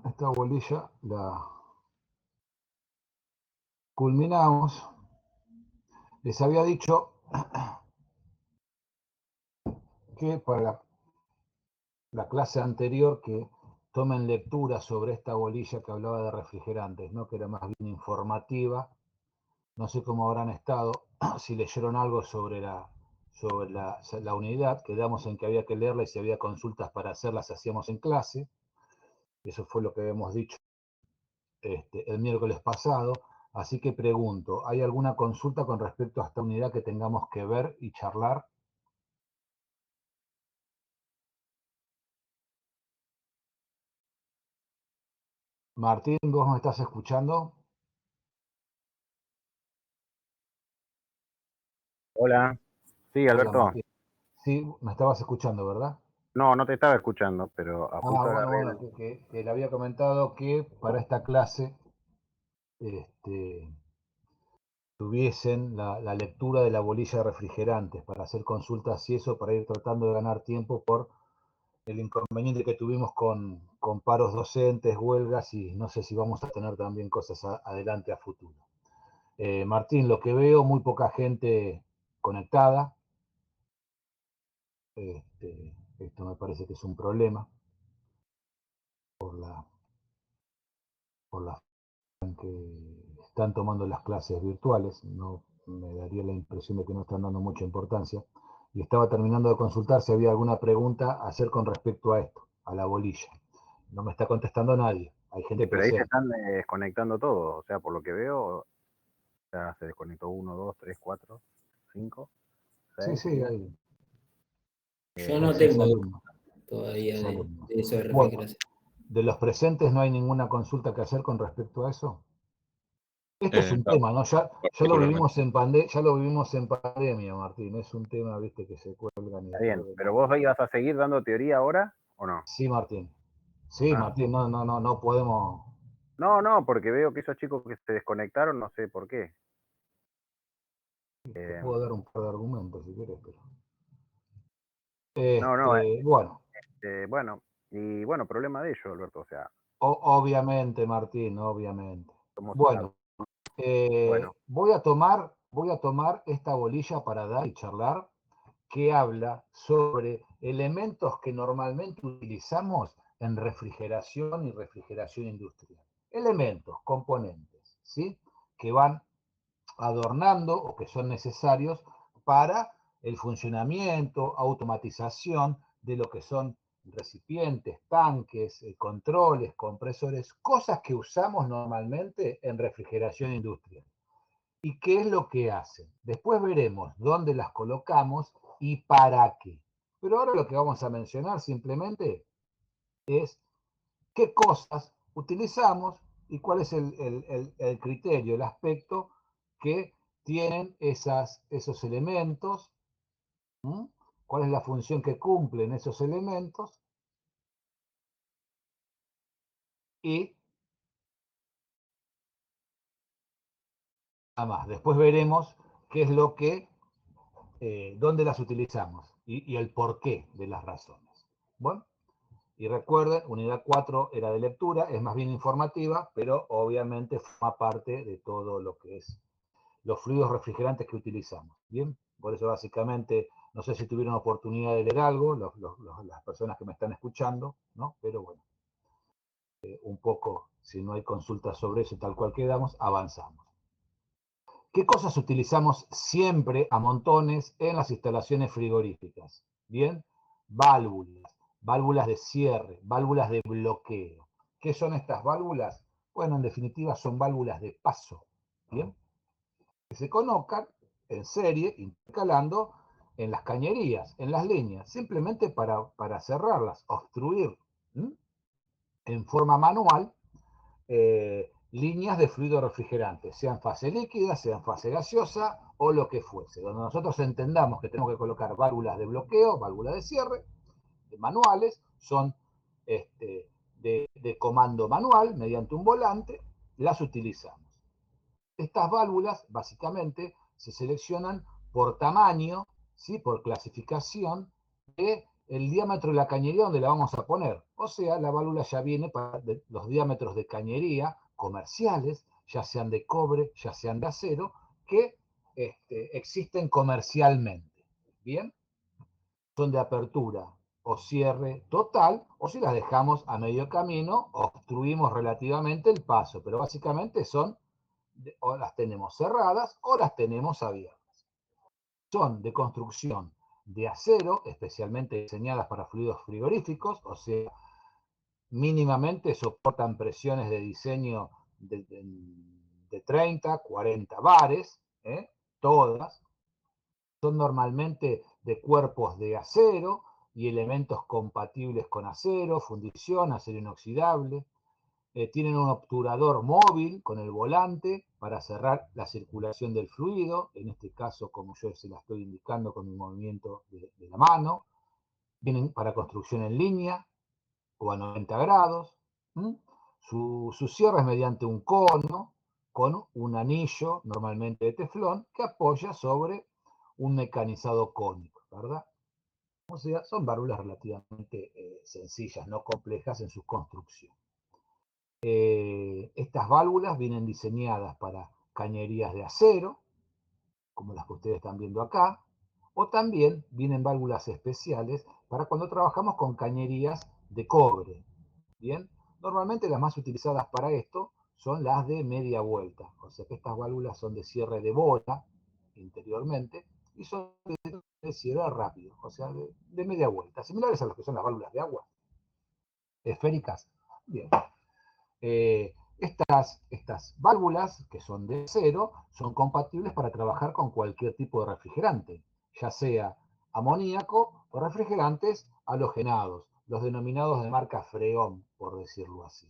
esta bolilla la culminamos. Les había dicho que para la clase anterior que tomen lectura sobre esta bolilla que hablaba de refrigerantes, ¿no? Que era más bien informativa. No sé cómo habrán estado, si leyeron algo sobre la unidad. Quedamos en que había que leerla y si había consultas para hacerlas hacíamos en clase. Eso fue lo que habíamos dicho el miércoles pasado. Así que pregunto, ¿hay alguna consulta con respecto a esta unidad que tengamos que ver y charlar? Martín, ¿vos me estás escuchando? Hola. Sí, Hola, Alberto. Martín. Sí, me estabas escuchando, ¿verdad? No, no te estaba escuchando, pero justo Bueno, que le había comentado que para esta clase tuviesen la lectura de la bolilla de refrigerantes para hacer consultas y eso, para ir tratando de ganar tiempo por el inconveniente que tuvimos con paros docentes, huelgas, y no sé si vamos a tener también cosas adelante a futuro. Martín, lo que veo, muy poca gente conectada. Esto me parece que es un problema por la forma en que están tomando las clases virtuales. No me daría la impresión de que no están dando mucha importancia. Y estaba terminando de consultar si había alguna pregunta a hacer con respecto a esto, a la bolilla. No me está contestando nadie. Hay gente pero ahí se presente. están desconectando todo. O sea, por lo que veo, ya se desconectó 1, 2, 3, 4, 5, Sí, 6. sí, hay Yo no 6 tengo alumnos. todavía 6 de alumnos. eso de Bueno, refrigeración. de los presentes no hay ninguna consulta que hacer con respecto a eso. Esto es un tema, ¿no? Ya lo vivimos ya lo vivimos en pandemia, Martín. Es un tema, viste, que se cuelgan y Está después bien, lo pero demás. vos ibas a seguir dando teoría ahora o no? Sí, Martín. Sí, Ah. Martín, no podemos. No, porque veo que esos chicos que se desconectaron, no sé por qué. Te puedo dar un par de argumentos si querés, pero. No, Bueno, bueno, y bueno, problema de ellos, Alberto, o sea, obviamente, Martín, obviamente. somos Bueno, bueno, voy a tomar esta bolilla para dar y charlar, que habla sobre elementos que normalmente utilizamos en refrigeración y refrigeración industrial. Elementos, componentes, ¿sí? Que van adornando o que son necesarios para el funcionamiento, automatización de lo que son recipientes, tanques, controles, compresores, cosas que usamos normalmente en refrigeración industrial. ¿Y qué es lo que hacen? Después veremos dónde las colocamos y para qué. Pero ahora lo que vamos a mencionar simplemente es qué cosas utilizamos y cuál es el criterio, el aspecto que tienen esos elementos, ¿m? Cuál es la función que cumplen esos elementos y nada más. Después veremos qué es lo que, dónde las utilizamos y el porqué de las razones. Bueno, y recuerden, unidad 4 era de lectura, es más bien informativa, pero obviamente forma parte de todo lo que es los fluidos refrigerantes que utilizamos. Bien, por eso básicamente, no sé si tuvieron oportunidad de leer algo, las personas que me están escuchando, ¿no? Pero bueno, un poco, si no hay consultas sobre eso, tal cual quedamos, avanzamos. ¿Qué cosas utilizamos siempre a montones en las instalaciones frigoríficas? Bien, válvulas, válvulas de cierre, válvulas de bloqueo. ¿Qué son estas válvulas? Bueno, en definitiva son válvulas de paso. Bien, que se colocan en serie, intercalando en las cañerías, en las líneas, simplemente para cerrarlas, obstruir en forma manual líneas de fluido refrigerante, sean fase líquida, sean fase gaseosa o lo que fuese. Donde nosotros entendamos que tenemos que colocar válvulas de bloqueo, válvulas de cierre, de manuales, son de comando manual mediante un volante, las utilizamos. Estas válvulas básicamente se seleccionan por tamaño, ¿sí? Por clasificación de el diámetro de la cañería donde la vamos a poner. O sea, la válvula ya viene para los diámetros de cañería comerciales, ya sean de cobre, ya sean de acero, que existen comercialmente. ¿Bien? Son de apertura o cierre total, o si las dejamos a medio camino, obstruimos relativamente el paso, pero básicamente son, o las tenemos cerradas o las tenemos abiertas. Son de construcción de acero, especialmente diseñadas para fluidos frigoríficos, o sea, mínimamente soportan presiones de diseño de 30, 40 bares, todas. Son normalmente de cuerpos de acero y elementos compatibles con acero, fundición, acero inoxidable. Tienen un obturador móvil con el volante para cerrar la circulación del fluido, en este caso como yo se la estoy indicando con el movimiento de la mano. Vienen para construcción en línea o a 90 grados. Su cierre es mediante un cono con un anillo, normalmente de teflón, que apoya sobre un mecanizado cónico, ¿verdad? O sea, son válvulas relativamente sencillas, no complejas en su construcción. Estas válvulas vienen diseñadas para cañerías de acero, como las que ustedes están viendo acá, o también vienen válvulas especiales para cuando trabajamos con cañerías de cobre. Bien, normalmente las más utilizadas para esto son las de media vuelta, o sea que estas válvulas son de cierre de bola interiormente y son de cierre rápido, o sea de media vuelta, similares a las que son las válvulas de agua, esféricas. Bien, estas válvulas, que son de acero, son compatibles para trabajar con cualquier tipo de refrigerante, ya sea amoníaco o refrigerantes halogenados, los denominados de marca Freon, por decirlo así.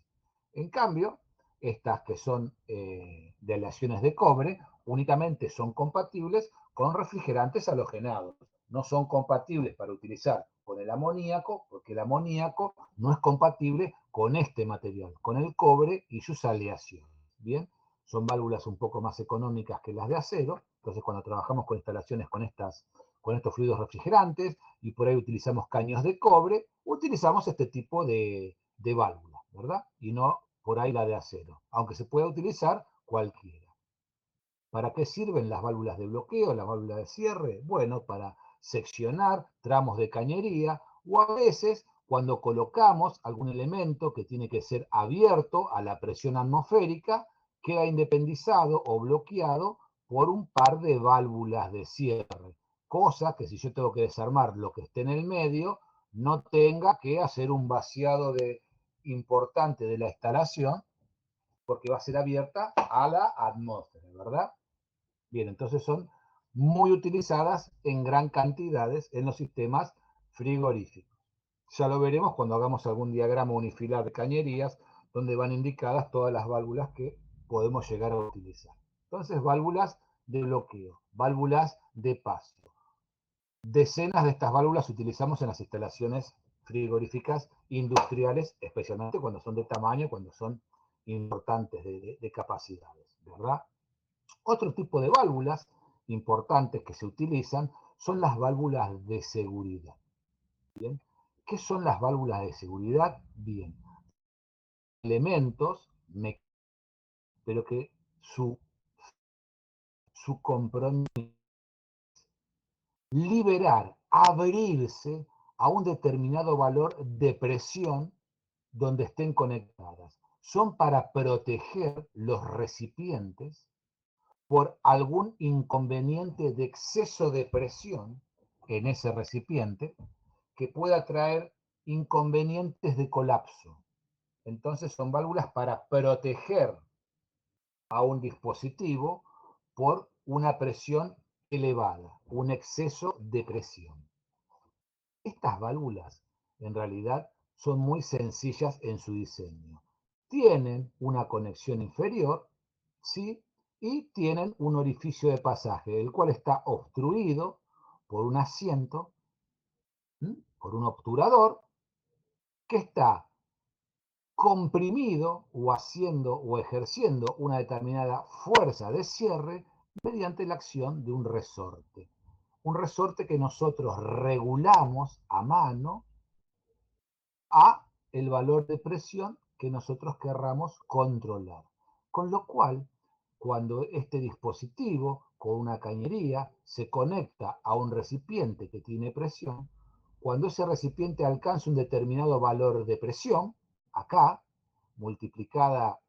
En cambio, estas que son de aleaciones de cobre, únicamente son compatibles con refrigerantes halogenados. No son compatibles para utilizar con el amoníaco, porque el amoníaco no es compatible con este material, con el cobre y sus aleaciones. Bien, son válvulas un poco más económicas que las de acero, entonces cuando trabajamos con instalaciones con estos fluidos refrigerantes y por ahí utilizamos caños de cobre, utilizamos este tipo de válvula, ¿verdad? Y no por ahí la de acero, aunque se pueda utilizar cualquiera. ¿Para qué sirven las válvulas de bloqueo, las válvulas de cierre? Bueno, para seccionar tramos de cañería o a veces cuando colocamos algún elemento que tiene que ser abierto a la presión atmosférica, queda independizado o bloqueado por un par de válvulas de cierre. Cosa que si yo tengo que desarmar lo que esté en el medio, no tenga que hacer un vaciado importante de la instalación porque va a ser abierta a la atmósfera, ¿verdad? Bien, entonces son muy utilizadas en gran cantidades en los sistemas frigoríficos. Ya lo veremos cuando hagamos algún diagrama unifilar de cañerías, donde van indicadas todas las válvulas que podemos llegar a utilizar. Entonces, válvulas de bloqueo, válvulas de paso. Decenas de estas válvulas utilizamos en las instalaciones frigoríficas industriales, especialmente cuando son de tamaño, cuando son importantes de capacidades, ¿verdad? Otro tipo de válvulas importantes que se utilizan son las válvulas de seguridad. ¿Bien? ¿Qué son las válvulas de seguridad? Bien, elementos, pero que su compromiso liberar, abrirse a un determinado valor de presión donde estén conectadas. Son para proteger los recipientes por algún inconveniente de exceso de presión en ese recipiente que pueda traer inconvenientes de colapso. Entonces son válvulas para proteger a un dispositivo por una presión elevada, un exceso de presión. Estas válvulas en realidad son muy sencillas en su diseño. Tienen una conexión inferior, ¿sí? Y tienen un orificio de pasaje, el cual está obstruido por un asiento, por un obturador, que está comprimido o haciendo o ejerciendo una determinada fuerza de cierre mediante la acción de un resorte. un resorte que nosotros regulamos a mano a el valor de presión que nosotros querramos controlar. Con lo cual, cuando este dispositivo con una cañería se conecta a un recipiente que tiene presión, cuando ese recipiente alcanza un determinado valor de presión, acá, multiplicada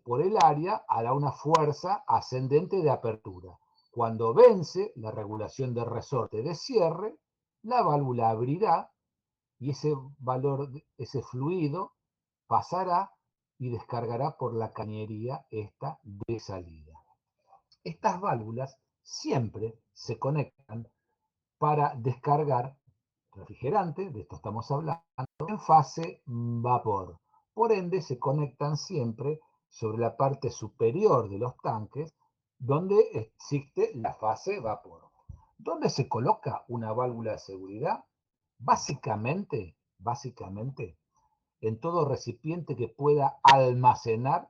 por el área, hará una fuerza ascendente de apertura. Cuando vence la regulación del resorte de cierre, la válvula abrirá y ese valor, ese fluido, pasará y descargará por la cañería esta de salida. Estas válvulas siempre se conectan para descargar refrigerante, de esto estamos hablando, en fase vapor. Por ende, se conectan siempre sobre la parte superior de los tanques, donde existe la fase vapor. ¿Dónde se coloca una válvula de seguridad? Básicamente, en todo recipiente que pueda almacenar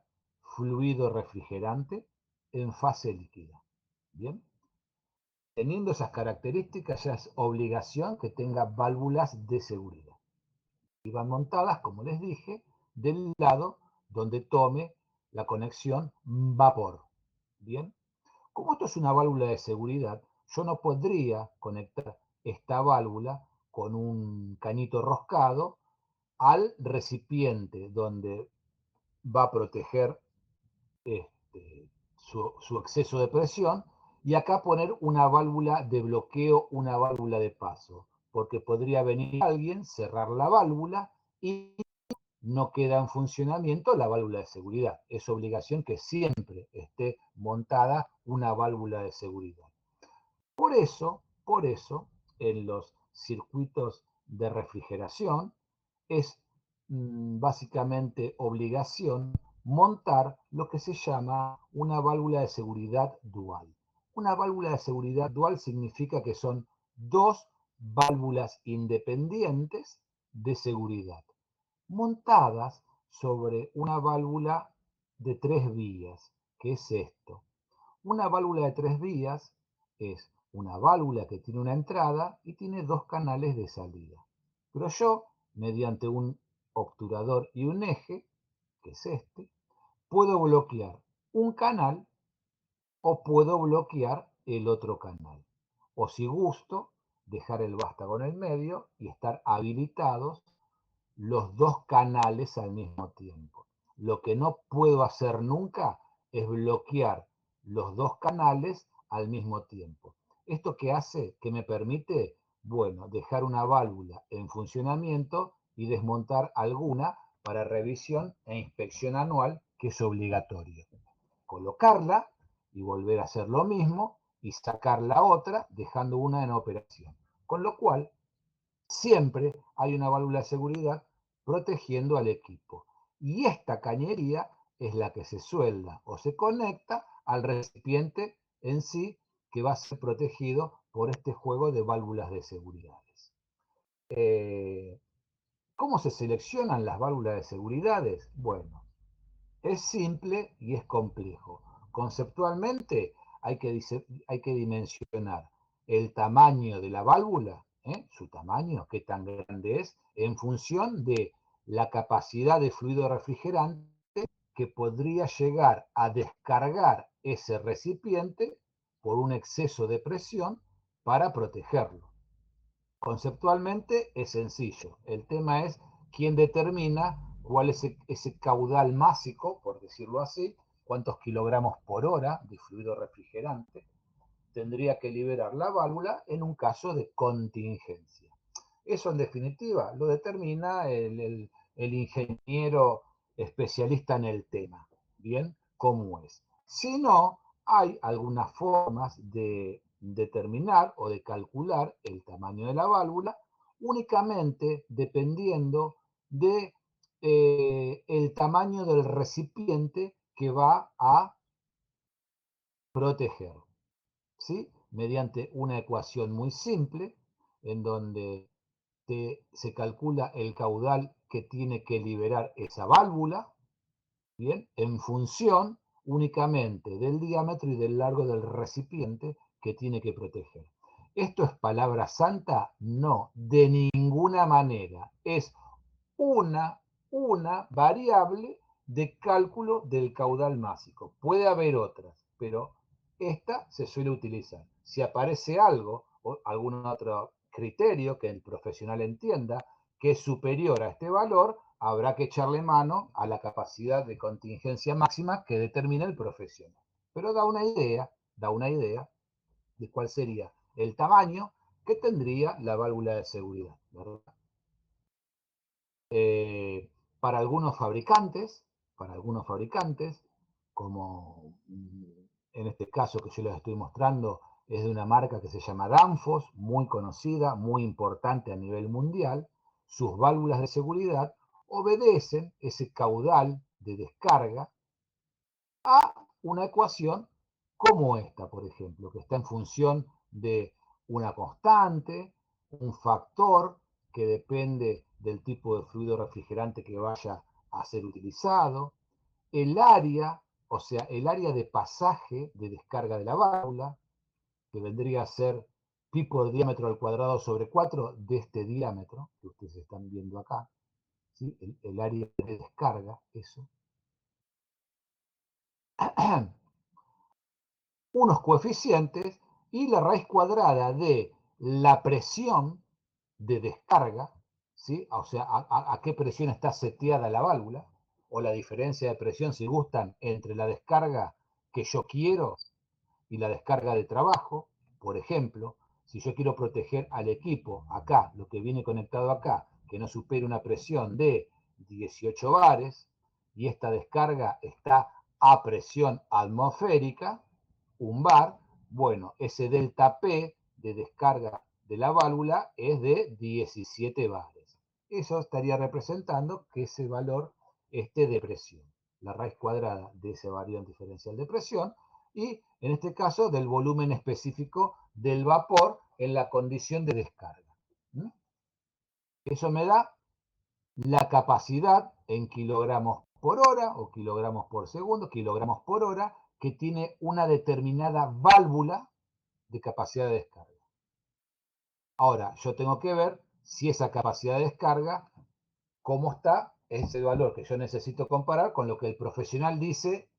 fluido refrigerante en fase líquida. ¿Bien? Teniendo esas características, ya es obligación que tenga válvulas de seguridad. Y van montadas, como les dije, del lado donde tome la conexión vapor. ¿Bien? Como esto es una válvula de seguridad, yo no podría conectar esta válvula con un cañito roscado al recipiente donde va a proteger su exceso de presión, y acá poner una válvula de bloqueo, una válvula de paso, porque podría venir alguien, cerrar la válvula y no queda en funcionamiento la válvula de seguridad. Es obligación que siempre esté montada una válvula de seguridad. Por eso, en los circuitos de refrigeración es básicamente obligación montar lo que se llama una válvula de seguridad dual. Una válvula de seguridad dual significa que son dos válvulas independientes de seguridad, montadas sobre una válvula de 3 vías. ¿Qué es esto? Una válvula de 3 vías es una válvula que tiene una entrada y tiene 2 canales de salida. Pero yo, mediante un obturador y un eje, que es este, puedo bloquear un canal o puedo bloquear el otro canal. O si gusto, dejar el vástago en el medio y estar habilitados los 2 canales al mismo tiempo. Lo que no puedo hacer nunca es bloquear los 2 canales al mismo tiempo. ¿Esto qué hace? Que me permite, bueno, dejar una válvula en funcionamiento y desmontar alguna para revisión e inspección anual, que es obligatorio. Colocarla y volver a hacer lo mismo y sacar la otra dejando una en operación. Con lo cual, siempre hay una válvula de seguridad protegiendo al equipo. Y esta cañería es la que se suelda o se conecta al recipiente en sí, que va a ser protegido por este juego de válvulas de seguridades. ¿Cómo se seleccionan las válvulas de seguridades? Bueno, es simple y es complejo. Conceptualmente hay que dimensionar el tamaño de la válvula, su tamaño, qué tan grande es, en función de la capacidad de fluido refrigerante que podría llegar a descargar ese recipiente por un exceso de presión para protegerlo. Conceptualmente es sencillo. El tema es quién determina cuál es ese caudal másico, por decirlo así, cuántos kilogramos por hora de fluido refrigerante tendría que liberar la válvula en un caso de contingencia. Eso en definitiva lo determina el ingeniero especialista en el tema. Bien, ¿cómo es? Si no, hay algunas formas de determinar o de calcular el tamaño de la válvula únicamente dependiendo de el tamaño del recipiente que va a proteger, ¿sí? Mediante una ecuación muy simple en donde se calcula el caudal que tiene que liberar esa válvula, ¿bien? En función únicamente del diámetro y del largo del recipiente que tiene que proteger. ¿Esto es palabra santa? No, de ninguna manera. Es una variable de cálculo del caudal másico. Puede haber otras, pero esta se suele utilizar. Si aparece algo o algún otro criterio que el profesional entienda que es superior a este valor, habrá que echarle mano a la capacidad de contingencia máxima que determina el profesional. Pero da una idea de cuál sería el tamaño que tendría la válvula de seguridad, ¿verdad? Para algunos fabricantes, como en este caso que yo les estoy mostrando, es de una marca que se llama Danfoss, muy conocida, muy importante a nivel mundial, sus válvulas de seguridad obedecen ese caudal de descarga a una ecuación como esta, por ejemplo, que está en función de una constante, un factor que depende del tipo de fluido refrigerante que vaya a ser utilizado, el área, o sea, el área de pasaje de descarga de la válvula, que vendría a ser pi por diámetro al cuadrado sobre 4 de este diámetro que ustedes están viendo acá, ¿sí? El área de descarga, eso. Unos coeficientes y la raíz cuadrada de la presión de descarga, ¿sí? O sea, a qué presión está seteada la válvula, o la diferencia de presión, si gustan, entre la descarga que yo quiero y la descarga de trabajo. Por ejemplo, si yo quiero proteger al equipo, acá, lo que viene conectado acá, que no supere una presión de 18 bares, y esta descarga está a presión atmosférica, un bar, bueno, ese delta P de descarga de la válvula es de 17 bares. Eso estaría representando que ese valor esté de presión. La raíz cuadrada de ese varión diferencial de presión y, en este caso, del volumen específico del vapor en la condición de descarga. Eso me da la capacidad en kilogramos por hora o kilogramos por segundo, kilogramos por hora, que tiene una determinada válvula de capacidad de descarga. Ahora, yo tengo que ver si esa capacidad de descarga, cómo está, es el valor que yo necesito comparar con lo que el profesional dice,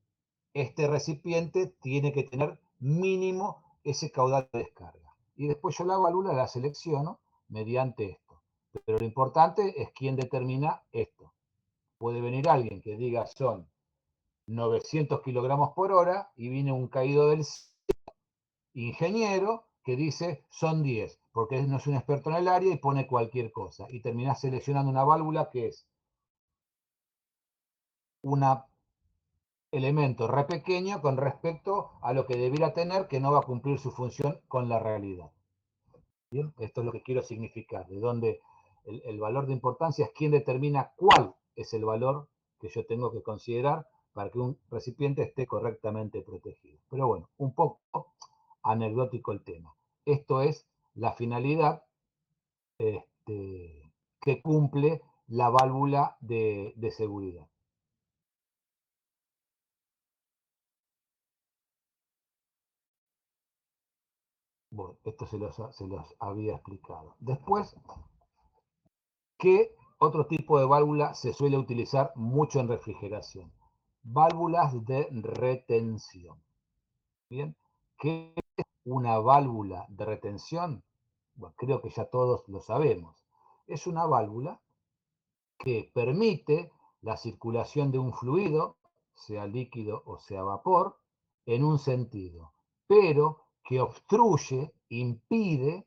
este recipiente tiene que tener mínimo ese caudal de descarga. Y después yo la válvula la selecciono mediante esto. Pero lo importante es quién determina esto. Puede venir alguien que diga son 900 kilogramos por hora y viene un caído del ingeniero que dice son 10, porque no es un experto en el área y pone cualquier cosa. Y terminás seleccionando una válvula que es un elemento re pequeño con respecto a lo que debiera tener, que no va a cumplir su función con la realidad. ¿Bien? Esto es lo que quiero significar, de donde el valor de importancia es quién determina cuál es el valor que yo tengo que considerar para que un recipiente esté correctamente protegido. Pero bueno, un poco anecdótico el tema. Esto es la finalidad que cumple la válvula de seguridad. Bueno, esto se los había explicado. Después, ¿qué otro tipo de válvula se suele utilizar mucho en refrigeración? Válvulas de retención. ¿Bien? ¿Qué es una válvula de retención? Bueno, creo que ya todos lo sabemos. Es una válvula que permite la circulación de un fluido, sea líquido o sea vapor, en un sentido, pero que obstruye, impide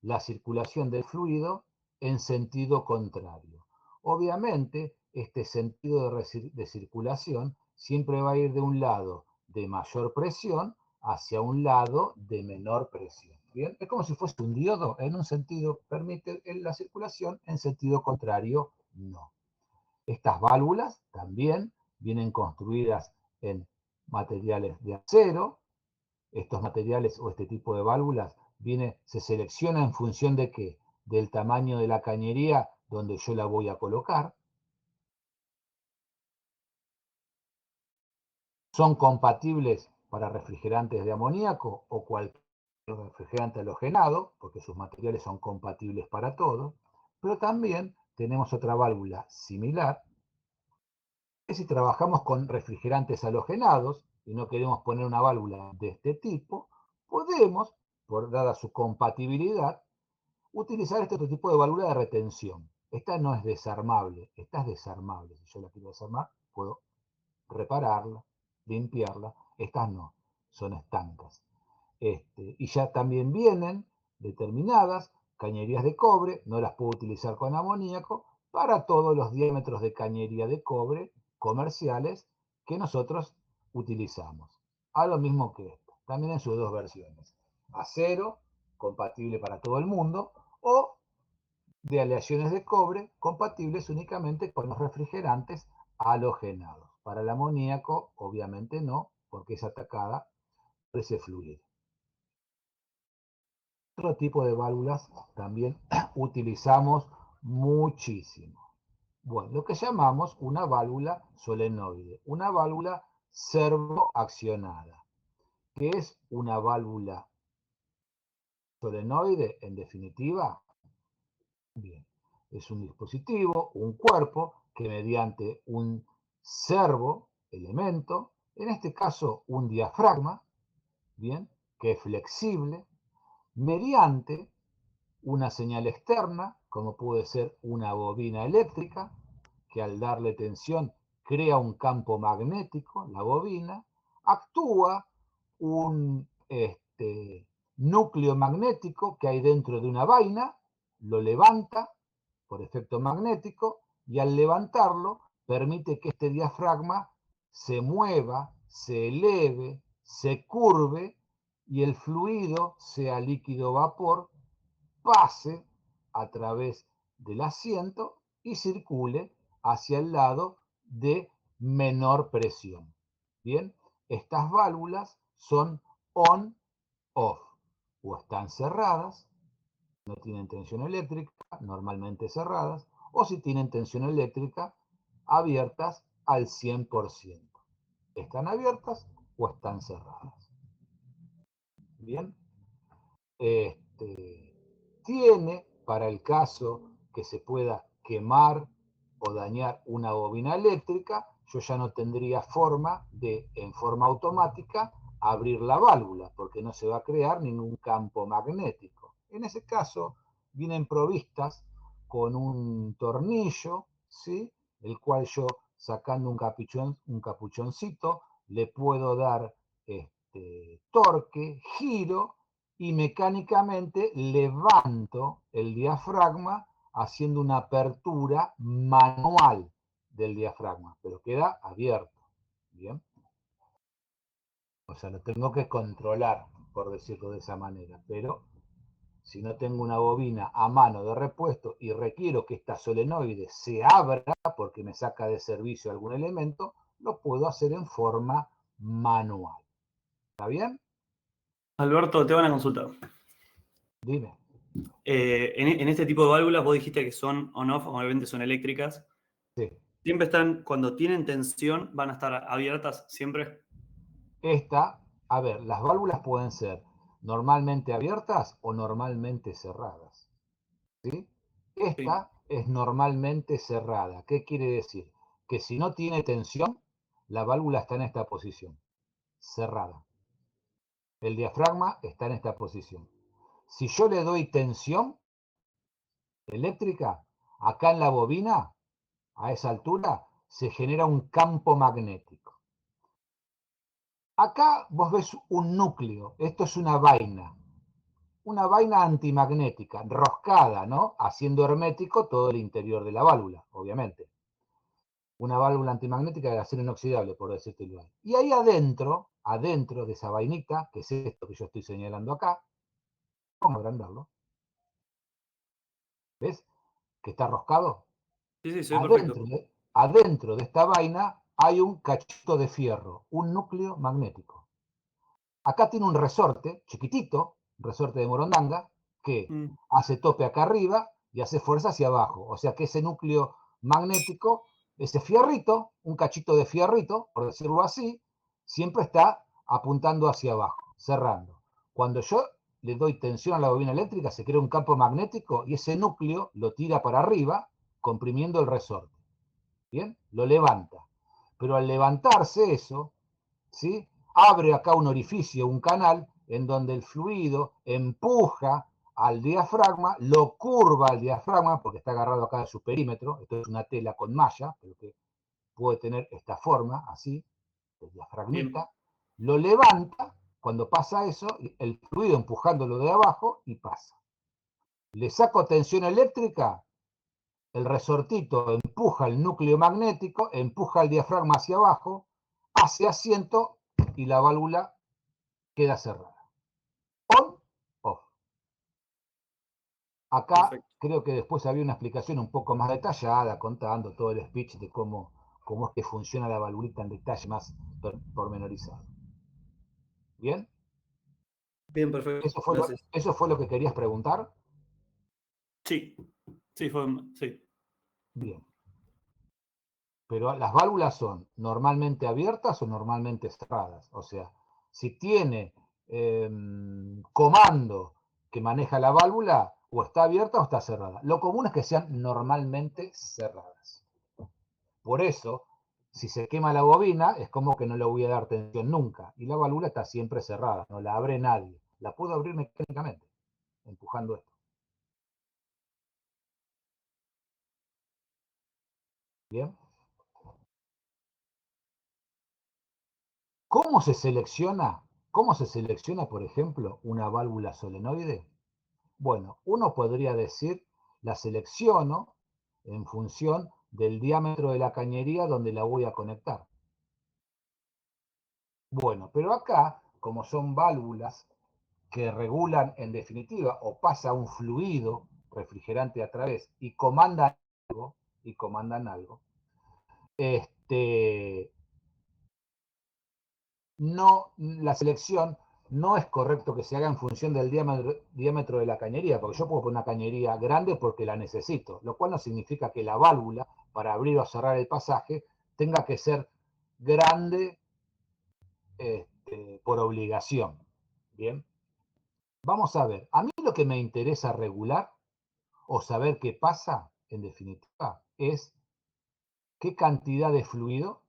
la circulación del fluido en sentido contrario. Obviamente, este sentido de circulación siempre va a ir de un lado de mayor presión hacia un lado de menor presión. ¿Bien? Es como si fuese un diodo, en un sentido permite la circulación, en sentido contrario no. Estas válvulas también vienen construidas en materiales de acero. Estos materiales o este tipo de válvulas se selecciona en función de qué? Del tamaño de la cañería donde yo la voy a colocar. Son compatibles para refrigerantes de amoníaco o cualquier refrigerante halogenado, porque sus materiales son compatibles para todo, pero también tenemos otra válvula similar, que si trabajamos con refrigerantes halogenados y no queremos poner una válvula de este tipo, podemos, dada su compatibilidad, utilizar este otro tipo de válvula de retención. Esta no es desarmable, esta es desarmable. Si yo la quiero desarmar, puedo repararla, limpiarla. Estas no, son estancas. Y ya también vienen determinadas cañerías de cobre, no las puedo utilizar con amoníaco, para todos los diámetros de cañería de cobre comerciales que nosotros utilizamos. A lo mismo que esto, también en sus dos versiones. Acero, compatible para todo el mundo, o de aleaciones de cobre, compatibles únicamente con los refrigerantes halogenados. Para el amoníaco, obviamente no, porque es atacada por ese fluido. Otro tipo de válvulas también utilizamos muchísimo. Bueno, lo que llamamos una válvula solenoide, una válvula servoaccionada. ¿Qué es una válvula solenoide? En definitiva, bien, es un dispositivo, un cuerpo, que mediante un servo elemento, en este caso un diafragma, bien, que es flexible, mediante una señal externa, como puede ser una bobina eléctrica, que al darle tensión crea un campo magnético, la bobina, actúa un núcleo magnético que hay dentro de una vaina, lo levanta por efecto magnético y al levantarlo permite que este diafragma se mueva, se eleve, se curve y el fluido, sea líquido o vapor, pase a través del asiento y circule hacia el lado de menor presión. Bien, estas válvulas son on-off, o están cerradas, no tienen tensión eléctrica, normalmente cerradas, o si tienen tensión eléctrica, abiertas al 100%. Están abiertas o están cerradas. Bien, tiene, para el caso que se pueda quemar o dañar una bobina eléctrica, yo ya no tendría forma de, en forma automática, abrir la válvula, porque no se va a crear ningún campo magnético. En ese caso, vienen provistas con un tornillo, ¿sí? El cual yo, sacando un capuchoncito, le puedo dar torque, giro, y mecánicamente levanto el diafragma haciendo una apertura manual del diafragma, pero queda abierto. ¿Bien? O sea, lo tengo que controlar, por decirlo de esa manera, pero si no tengo una bobina a mano de repuesto y requiero que esta solenoide se abra porque me saca de servicio algún elemento, lo puedo hacer en forma manual. ¿Está bien? Alberto, te van a consultar. Dime. En este tipo de válvulas vos dijiste que son on-off, obviamente son eléctricas. Sí. Siempre están, cuando tienen tensión, van a estar abiertas siempre. A ver, las válvulas pueden ser normalmente abiertas o normalmente cerradas. ¿Sí? Esta es normalmente cerrada. ¿Qué quiere decir? Que si no tiene tensión, la válvula está en esta posición, cerrada. El diafragma está en esta posición. Si yo le doy tensión eléctrica, acá en la bobina, a esa altura, se genera un campo magnético. Acá vos ves un núcleo, esto es una vaina antimagnética, roscada, ¿no? Haciendo hermético todo el interior de la válvula, obviamente. Una válvula antimagnética de acero inoxidable, por decirte igual. Y ahí adentro de esa vainita, que es esto que yo estoy señalando acá, vamos a agrandarlo. ¿Ves? Que está roscado. Sí, sí, se ve perfecto. Adentro de esta vaina hay un cachito de fierro, un núcleo magnético. Acá tiene un resorte chiquitito, resorte de morondanga, que hace tope acá arriba y hace fuerza hacia abajo. O sea que ese núcleo magnético, ese fierrito, un cachito de fierrito, por decirlo así, siempre está apuntando hacia abajo, cerrando. Cuando yo le doy tensión a la bobina eléctrica, se crea un campo magnético y ese núcleo lo tira para arriba, comprimiendo el resorte. ¿Bien? Lo levanta. Pero al levantarse eso, ¿sí? Abre acá un orificio, un canal, en donde el fluido empuja al diafragma, lo curva al diafragma, porque está agarrado acá de su perímetro, esto es una tela con malla, pero que puede tener esta forma, así, el diafragmita, lo levanta, cuando pasa eso, el fluido empujándolo de abajo y pasa. Le saco tensión eléctrica, el resortito empuja el núcleo magnético, empuja el diafragma hacia abajo, hace asiento y la válvula queda cerrada. On, off. Acá Perfecto. creo que después había una explicación un poco más detallada, contando todo el speech de cómo es que funciona la valvulita en detalle más pormenorizado. ¿Bien? Bien, perfecto. Gracias. ¿Eso fue lo que querías preguntar? Sí, sí. Bien. Pero las válvulas son normalmente abiertas o normalmente cerradas. O sea, si tiene comando que maneja la válvula, o está abierta o está cerrada. Lo común es que sean normalmente cerradas. Por eso, si se quema la bobina, es como que no le voy a dar tensión nunca. Y la válvula está siempre cerrada, no la abre nadie. La puedo abrir mecánicamente, empujando esto. Bien. ¿Cómo se selecciona? ¿Cómo se selecciona, por ejemplo, una válvula solenoide? Bueno, uno podría decir, la selecciono en función del diámetro de la cañería donde la voy a conectar. Bueno, pero acá, como son válvulas que regulan en definitiva o pasa un fluido refrigerante a través y comandan algo, no, la selección no es correcto que se haga en función del diámetro de la cañería, porque yo puedo poner una cañería grande porque la necesito, lo cual no significa que la válvula para abrir o cerrar el pasaje tenga que ser grande por obligación. Bien, vamos a ver, a mí lo que me interesa regular o saber qué pasa, en definitiva, es qué cantidad de fluido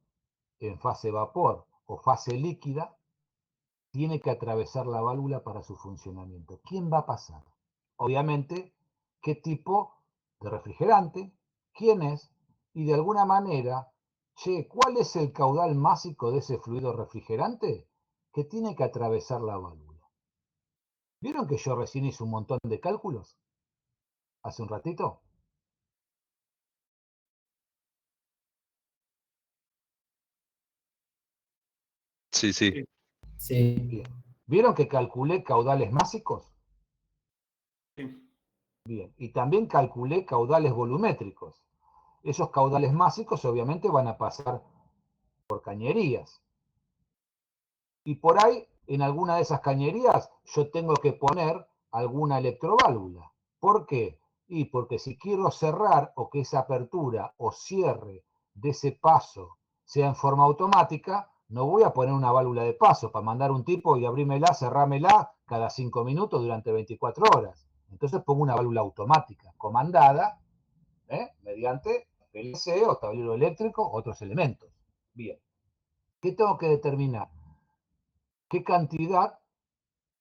en fase vapor o fase líquida tiene que atravesar la válvula para su funcionamiento. ¿Quién va a pasar? Obviamente, qué tipo de refrigerante, quién es, y de alguna manera, ¿cuál es el caudal másico de ese fluido refrigerante que tiene que atravesar la válvula? ¿Vieron que yo recién hice un montón de cálculos? Hace un ratito. Sí, sí. Sí, Bien. ¿Vieron que calculé caudales másicos? Sí. Bien. Y también calculé caudales volumétricos. Esos caudales másicos obviamente van a pasar por cañerías. Y por ahí, en alguna de esas cañerías, yo tengo que poner alguna electroválvula. ¿Por qué? Y porque si quiero cerrar o que esa apertura o cierre de ese paso sea en forma automática, no voy a poner una válvula de paso para mandar un tipo y abrímela, cerrámela cada 5 minutos durante 24 horas. Entonces pongo una válvula automática, comandada, mediante PLC o tablero eléctrico, otros elementos. Bien. ¿Qué tengo que determinar? ¿Qué cantidad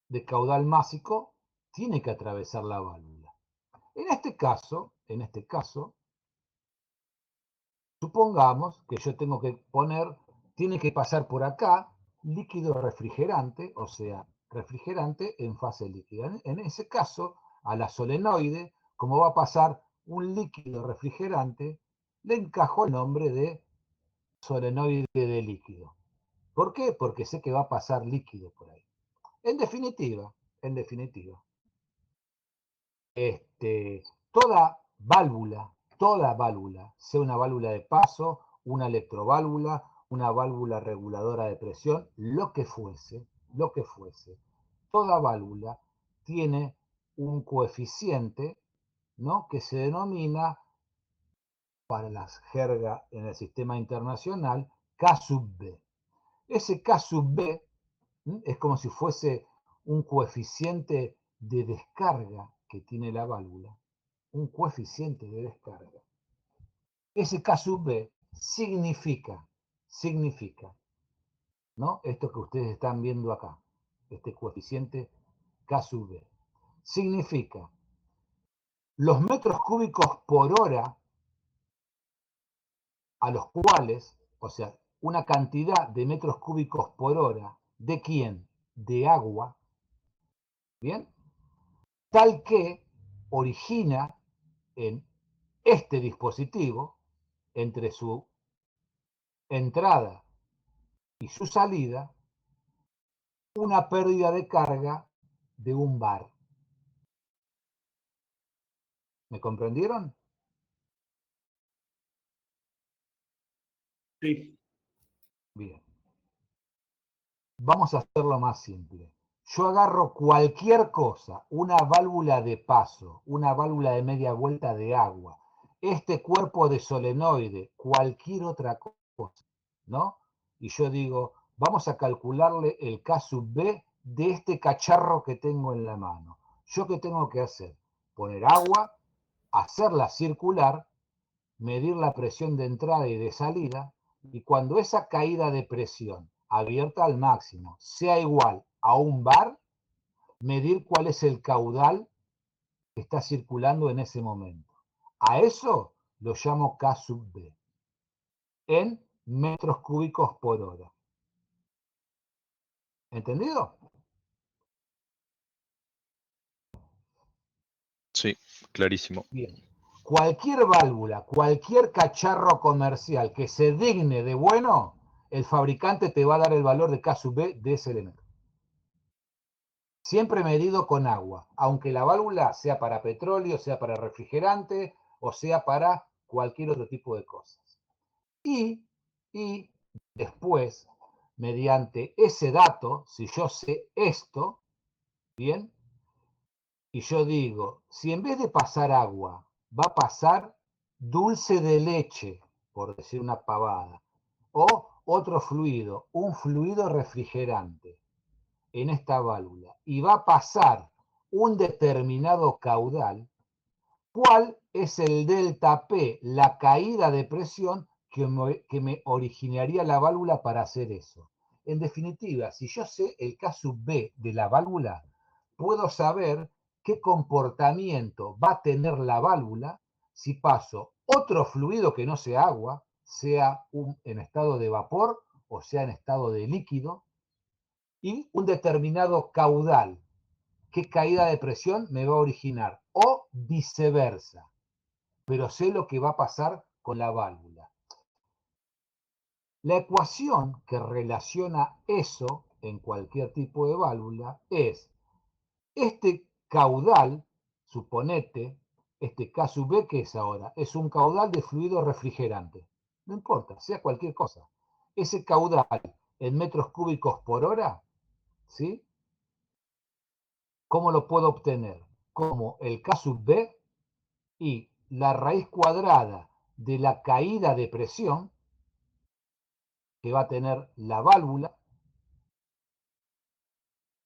de caudal másico tiene que atravesar la válvula? En este caso, supongamos que yo tengo que poner, tiene que pasar por acá líquido refrigerante, o sea, refrigerante en fase líquida. En ese caso, a la solenoide, como va a pasar un líquido refrigerante, le encajo el nombre de solenoide de líquido. ¿Por qué? Porque sé que va a pasar líquido por ahí. En definitiva, toda válvula, sea una válvula de paso, una electroválvula, una válvula reguladora de presión, lo que fuese, toda válvula tiene un coeficiente, ¿no?, que se denomina, para la jerga en el sistema internacional, K sub B. Ese K sub B es como si fuese un coeficiente de descarga que tiene la válvula, un coeficiente de descarga. Ese K sub B significa, ¿no? Esto que ustedes están viendo acá, este coeficiente K sub B, significa los metros cúbicos por hora a los cuales, o sea, una cantidad de metros cúbicos por hora, ¿de quién? De agua, ¿bien? Tal que origina en este dispositivo, entre su entrada y su salida, una pérdida de carga de un bar. ¿Me comprendieron? Sí. Bien. Vamos a hacerlo más simple. Yo agarro cualquier cosa, una válvula de paso, una válvula de media vuelta de agua, este cuerpo de solenoide, cualquier otra cosa, ¿no? Y yo digo, vamos a calcularle el K sub B de este cacharro que tengo en la mano. ¿Yo qué tengo que hacer? Poner agua, hacerla circular, medir la presión de entrada y de salida, y cuando esa caída de presión abierta al máximo sea igual a un bar, medir cuál es el caudal que está circulando en ese momento. A eso lo llamo K sub B, en metros cúbicos por hora. ¿Entendido? Sí, clarísimo. Bien. Cualquier válvula, cualquier cacharro comercial que se digne de bueno, el fabricante te va a dar el valor de K sub B de ese elemento. Siempre medido con agua, aunque la válvula sea para petróleo, sea para refrigerante o sea para cualquier otro tipo de cosas. Y después, mediante ese dato, si yo sé esto, bien, y yo digo, si en vez de pasar agua va a pasar dulce de leche, por decir una pavada, o otro fluido, un fluido refrigerante, en esta válvula y va a pasar un determinado caudal, ¿cuál es el delta P, la caída de presión que me originaría la válvula para hacer eso? En definitiva, si yo sé el K sub B de la válvula, puedo saber qué comportamiento va a tener la válvula si paso otro fluido que no sea agua, sea en estado de vapor o sea en estado de líquido, y un determinado caudal, qué caída de presión me va a originar, o viceversa, pero sé lo que va a pasar con la válvula. La ecuación que relaciona eso en cualquier tipo de válvula es este caudal, suponete, este K sub B, que es ahora, es un caudal de fluido refrigerante, no importa, sea cualquier cosa. Ese caudal en metros cúbicos por hora, ¿sí? ¿Cómo lo puedo obtener? Como el K sub B y la raíz cuadrada de la caída de presión que va a tener la válvula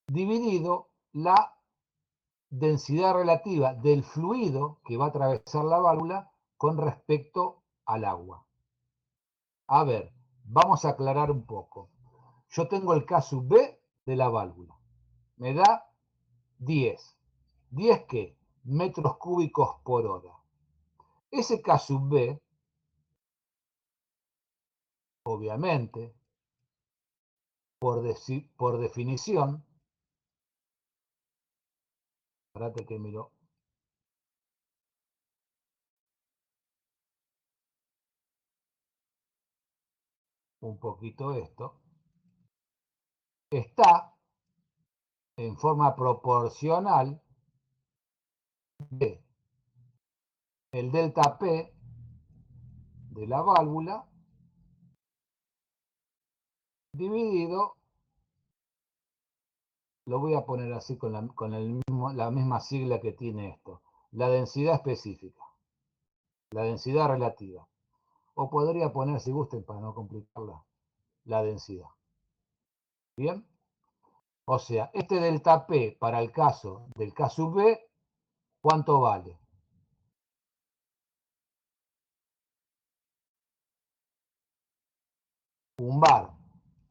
dividido la densidad relativa del fluido que va a atravesar la válvula con respecto al agua. A ver, vamos a aclarar un poco. Yo tengo el K sub B de la válvula. Me da 10. ¿10 qué? Metros cúbicos por hora. Ese K sub B, obviamente, por definición, espérate que miro un poquito esto, está en forma proporcional de el delta P de la válvula dividido, lo voy a poner así la misma sigla que tiene esto, la densidad específica, la densidad relativa. O podría poner, si gusten, para no complicarla, la densidad. ¿Bien? O sea, este delta P para el caso del K sub B, ¿cuánto vale? Un bar,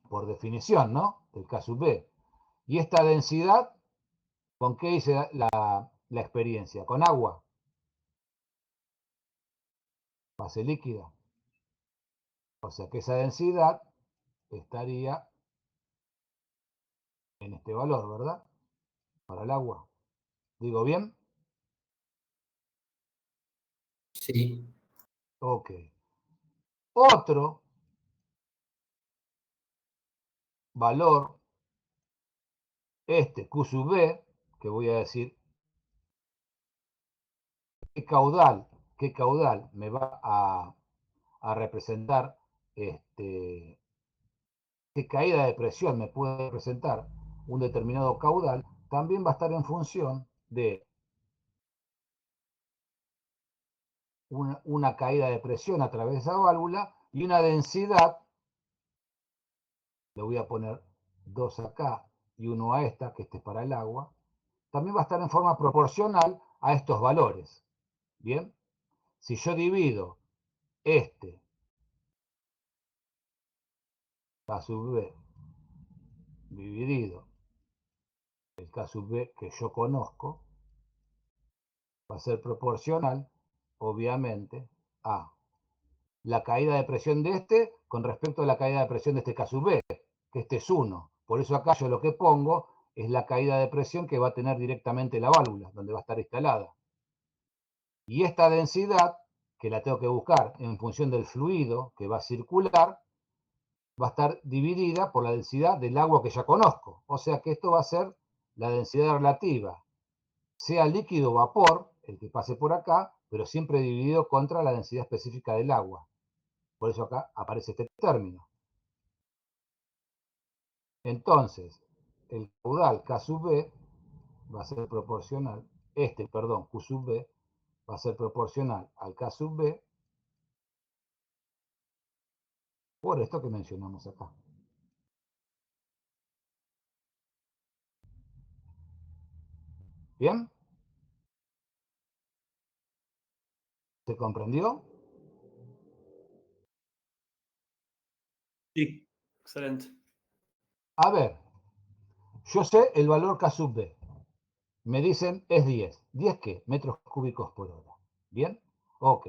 por definición, ¿no? Del K sub B. Y esta densidad, ¿con qué hice la experiencia? Con agua. Fase líquida. O sea que esa densidad estaría en este valor, ¿verdad? Para el agua. ¿Digo bien? Sí. Ok. Otro valor, este Q sub B, que voy a decir qué caudal me va a representar, qué caída de presión me puede representar un determinado caudal, también va a estar en función de una caída de presión a través de esa válvula y una densidad, le voy a poner 2 acá y 1 a esta, que este es para el agua, también va a estar en forma proporcional a estos valores. Bien, si yo divido este K sub B dividido el K sub B que yo conozco, va a ser proporcional, obviamente, a la caída de presión de este con respecto a la caída de presión de este K sub B, que este es 1. Por eso acá yo lo que pongo es la caída de presión que va a tener directamente la válvula, donde va a estar instalada. Y esta densidad, que la tengo que buscar en función del fluido que va a circular, va a estar dividida por la densidad del agua que ya conozco. O sea que esto va a ser la densidad relativa, sea líquido o vapor, el que pase por acá, pero siempre dividido contra la densidad específica del agua. Por eso acá aparece este término. Entonces, el caudal K sub B va a ser proporcional, Q sub B va a ser proporcional al K sub B por esto que mencionamos acá. ¿Bien? ¿Se comprendió? Sí, excelente. A ver, yo sé el valor K sub B. Me dicen es 10. ¿10 qué? Metros cúbicos por hora. ¿Bien? Ok.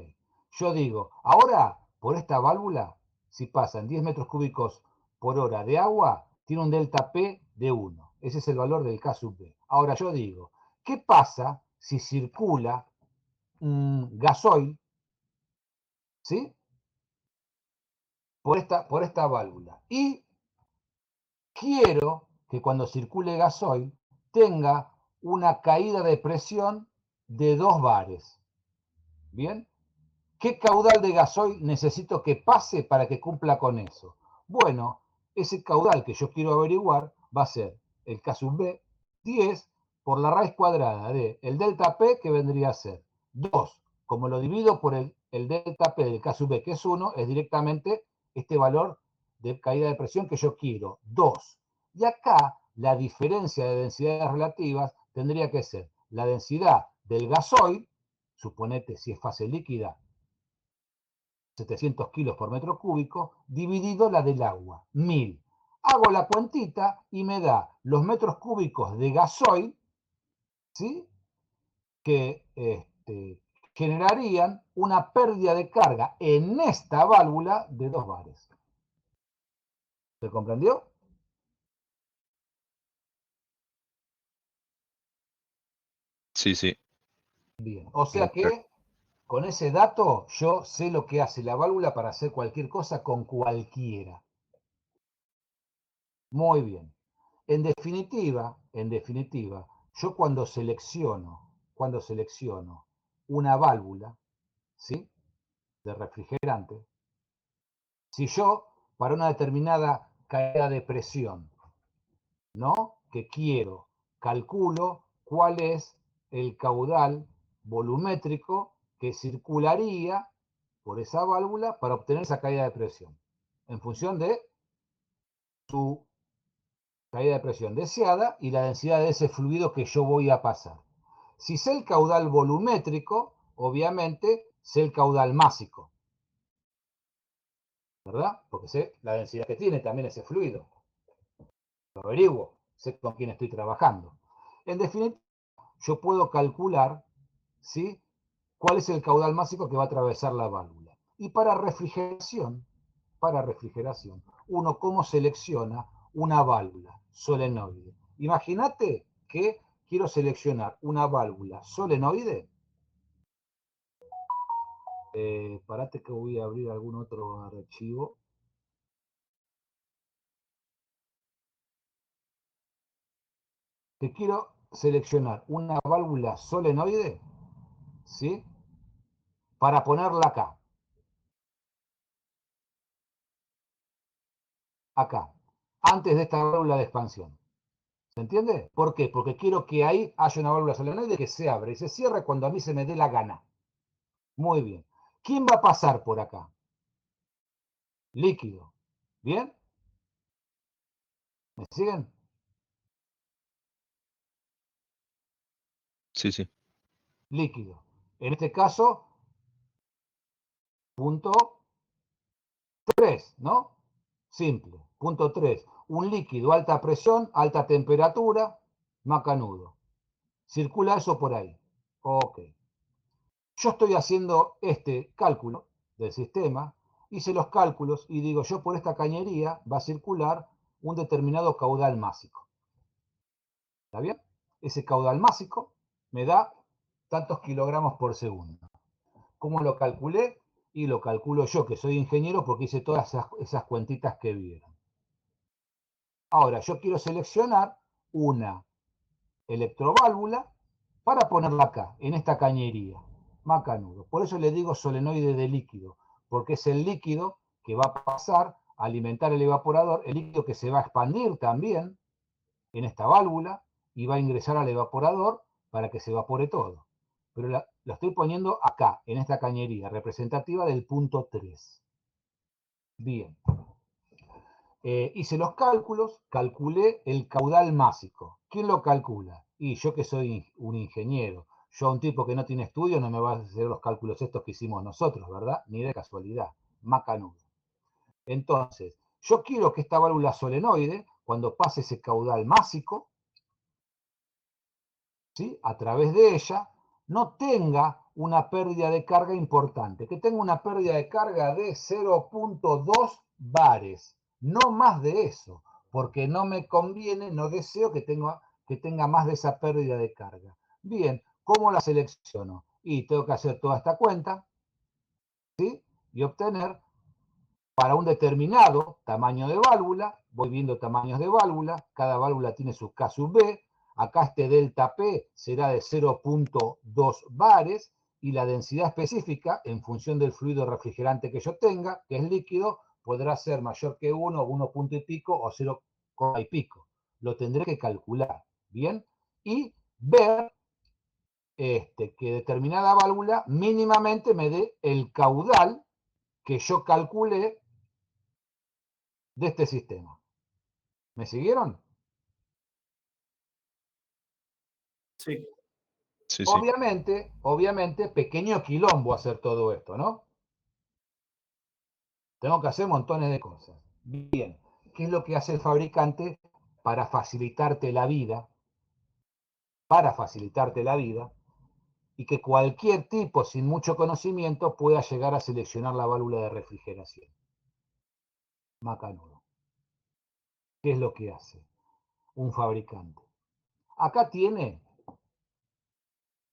Yo digo, ahora, por esta válvula, si pasan 10 metros cúbicos por hora de agua, tiene un delta P de 1. Ese es el valor del K sub B. Ahora yo digo, ¿qué pasa si circula gasoil, ¿sí? Por esta válvula. Y quiero que cuando circule gasoil tenga una caída de presión de 2 bares. ¿Bien? ¿Qué caudal de gasoil necesito que pase para que cumpla con eso? Bueno, ese caudal que yo quiero averiguar va a ser el K sub B 10 por la raíz cuadrada de el delta P, que vendría a ser 2. Como lo divido por el delta P del K sub B, que es 1, es directamente este valor de caída de presión que yo quiero, 2. Y acá la diferencia de densidades relativas tendría que ser la densidad del gasoil, suponete si es fase líquida, 700 kilos por metro cúbico, dividido la del agua, 1000. Hago la cuentita y me da los metros cúbicos de gasoil, ¿sí? Que generarían una pérdida de carga en esta válvula de 2 bares. ¿Se comprendió? Sí, sí. Bien. O sea Sí, que con ese dato yo sé lo que hace la válvula para hacer cualquier cosa con cualquiera. Muy bien. En definitiva, yo cuando selecciono una válvula, ¿sí? De refrigerante, si yo para una determinada caída de presión, ¿no? Que quiero, calculo cuál es el caudal volumétrico que circularía por esa válvula para obtener esa caída de presión, en función de su caída de presión deseada y la densidad de ese fluido que yo voy a pasar. Si sé el caudal volumétrico, obviamente sé el caudal másico, ¿verdad? Porque sé la densidad que tiene también ese fluido. Lo averiguo, sé con quién estoy trabajando. En definitiva, yo puedo calcular, ¿sí?, cuál es el caudal másico que va a atravesar la válvula. Y para refrigeración, uno cómo selecciona una válvula solenoide. Imagínate que quiero seleccionar una válvula solenoide. Parate que voy a abrir algún otro archivo. Que quiero seleccionar una válvula solenoide, ¿sí?, para ponerla acá. Acá. Antes de esta válvula de expansión. ¿Se entiende? ¿Por qué? Porque quiero que ahí haya una válvula solenoide que se abre y se cierre cuando a mí se me dé la gana. Muy bien. ¿Quién va a pasar por acá? Líquido. ¿Bien? ¿Me siguen? Sí, sí. Líquido. En este caso, punto 3, ¿no? Simple. Punto 3. Un líquido, alta presión, alta temperatura, macanudo. Circula eso por ahí. Ok. Yo estoy haciendo este cálculo del sistema, hice los cálculos y digo, yo por esta cañería va a circular un determinado caudal másico. ¿Está bien? Ese caudal másico me da tantos kilogramos por segundo. ¿Cómo lo calculé? Y lo calculo yo, que soy ingeniero, porque hice todas esas cuentitas que vieron. Ahora, yo quiero seleccionar una electroválvula para ponerla acá, en esta cañería. Macanudo. Por eso le digo solenoide de líquido, porque es el líquido que va a pasar a alimentar el evaporador, el líquido que se va a expandir también en esta válvula y va a ingresar al evaporador para que se evapore todo. Pero lo estoy poniendo acá, en esta cañería, representativa del punto 3. Bien. Hice los cálculos, calculé el caudal másico. ¿Quién lo calcula? Y yo que soy un ingeniero. Yo, un tipo que no tiene estudio, no me va a hacer los cálculos estos que hicimos nosotros, ¿verdad? Ni de casualidad. Macanudo. Entonces, yo quiero que esta válvula solenoide, cuando pase ese caudal másico, ¿sí?, a través de ella, no tenga una pérdida de carga importante, que tenga una pérdida de carga de 0.2 bares, no más de eso, porque no me conviene, no deseo que tenga más de esa pérdida de carga. Bien, ¿cómo la selecciono? Y tengo que hacer toda esta cuenta, ¿sí?, y obtener para un determinado tamaño de válvula, voy viendo tamaños de válvula, cada válvula tiene su K sub B, acá este delta P será de 0.2 bares y la densidad específica, en función del fluido refrigerante que yo tenga, que es líquido, podrá ser mayor que 1, 1 punto y pico o 0, y pico. Lo tendré que calcular, ¿bien? Y ver que determinada válvula mínimamente me dé el caudal que yo calculé de este sistema. ¿Me siguieron? Sí. Sí, sí. Obviamente, pequeño quilombo hacer todo esto, ¿no? Tengo que hacer montones de cosas. Bien, ¿qué es lo que hace el fabricante para facilitarte la vida? Para facilitarte la vida y que cualquier tipo sin mucho conocimiento pueda llegar a seleccionar la válvula de refrigeración. Macanudo. ¿Qué es lo que hace un fabricante? Acá tiene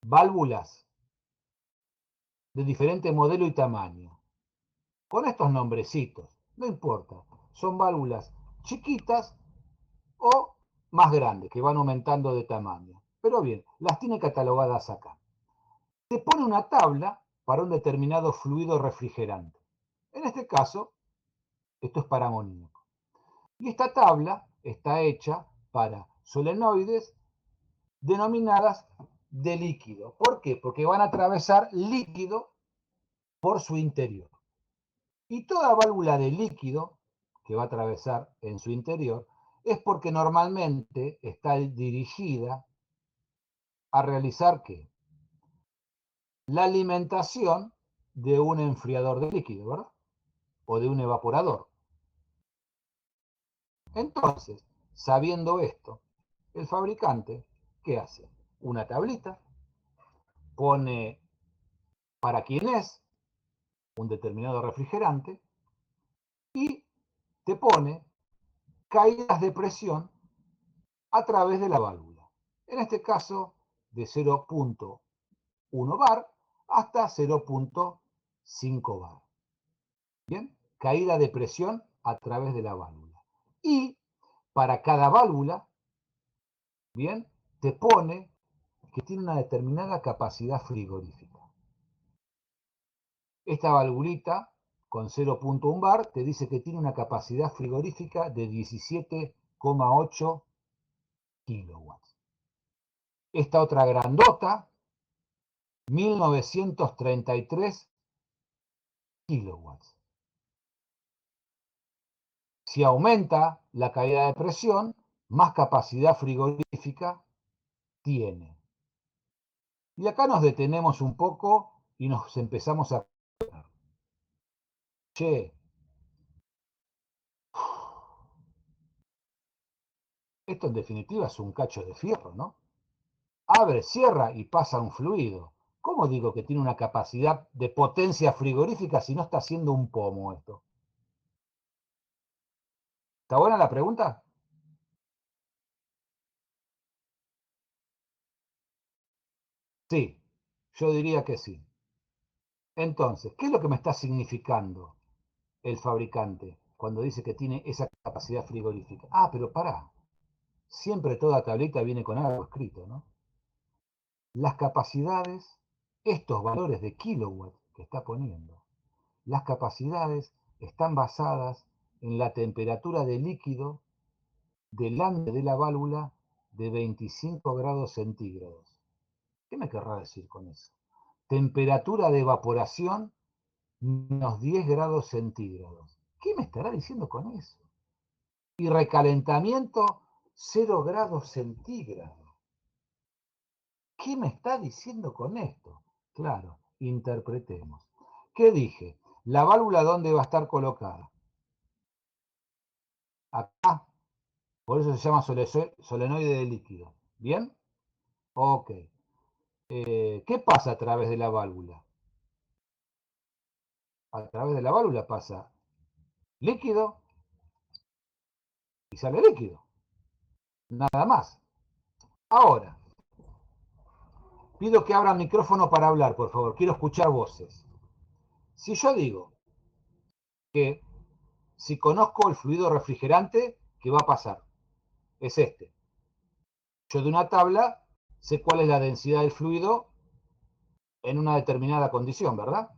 válvulas de diferente modelo y tamaño, con estos nombrecitos, no importa, son válvulas chiquitas o más grandes, que van aumentando de tamaño. Pero bien, las tiene catalogadas acá. Se pone una tabla para un determinado fluido refrigerante. En este caso, esto es para amoníaco. Y esta tabla está hecha para solenoides denominadas de líquido. ¿Por qué? Porque van a atravesar líquido por su interior. Y toda válvula de líquido que va a atravesar en su interior es porque normalmente está dirigida a realizar ¿qué? La alimentación de un enfriador de líquido, ¿verdad? O de un evaporador. Entonces, sabiendo esto, el fabricante, ¿qué hace? Una tablita, pone para quién es un determinado refrigerante y te pone caídas de presión a través de la válvula. En este caso, de 0.1 bar hasta 0.5 bar. Bien, caída de presión a través de la válvula. Y para cada válvula, bien, te pone que tiene una determinada capacidad frigorífica. Esta valvulita con 0.1 bar te dice que tiene una capacidad frigorífica de 17,8 kilowatts. Esta otra grandota, 1933 kilowatts. Si aumenta la caída de presión, más capacidad frigorífica tiene. Y acá nos detenemos un poco y nos empezamos a... Che, esto en definitiva es un cacho de fierro, ¿no? Abre, cierra y pasa un fluido. ¿Cómo digo que tiene una capacidad de potencia frigorífica si no está haciendo un pomo esto? ¿Está buena la pregunta? Sí, yo diría que sí. Entonces, ¿qué es lo que me está significando el fabricante cuando dice que tiene esa capacidad frigorífica? Ah, pero pará, siempre toda tablita viene con algo escrito, ¿no? Las capacidades, estos valores de kilowatt que está poniendo, las capacidades están basadas en la temperatura de líquido delante de la válvula de 25 grados centígrados. ¿Qué me querrá decir con eso? Temperatura de evaporación menos 10 grados centígrados. ¿Qué me estará diciendo con eso? Y recalentamiento 0 grados centígrados. ¿Qué me está diciendo con esto? Claro, interpretemos. ¿Qué dije? ¿La válvula dónde va a estar colocada? Acá. Por eso se llama solenoide de líquido. ¿Bien? Ok. ¿Qué pasa a través de la válvula? A través de la válvula pasa líquido y sale líquido. Nada más. Ahora, pido que abran micrófono para hablar, por favor. Quiero escuchar voces. Si yo digo que si conozco el fluido refrigerante, ¿qué va a pasar? Es este. Yo de una tabla sé cuál es la densidad del fluido en una determinada condición, ¿verdad?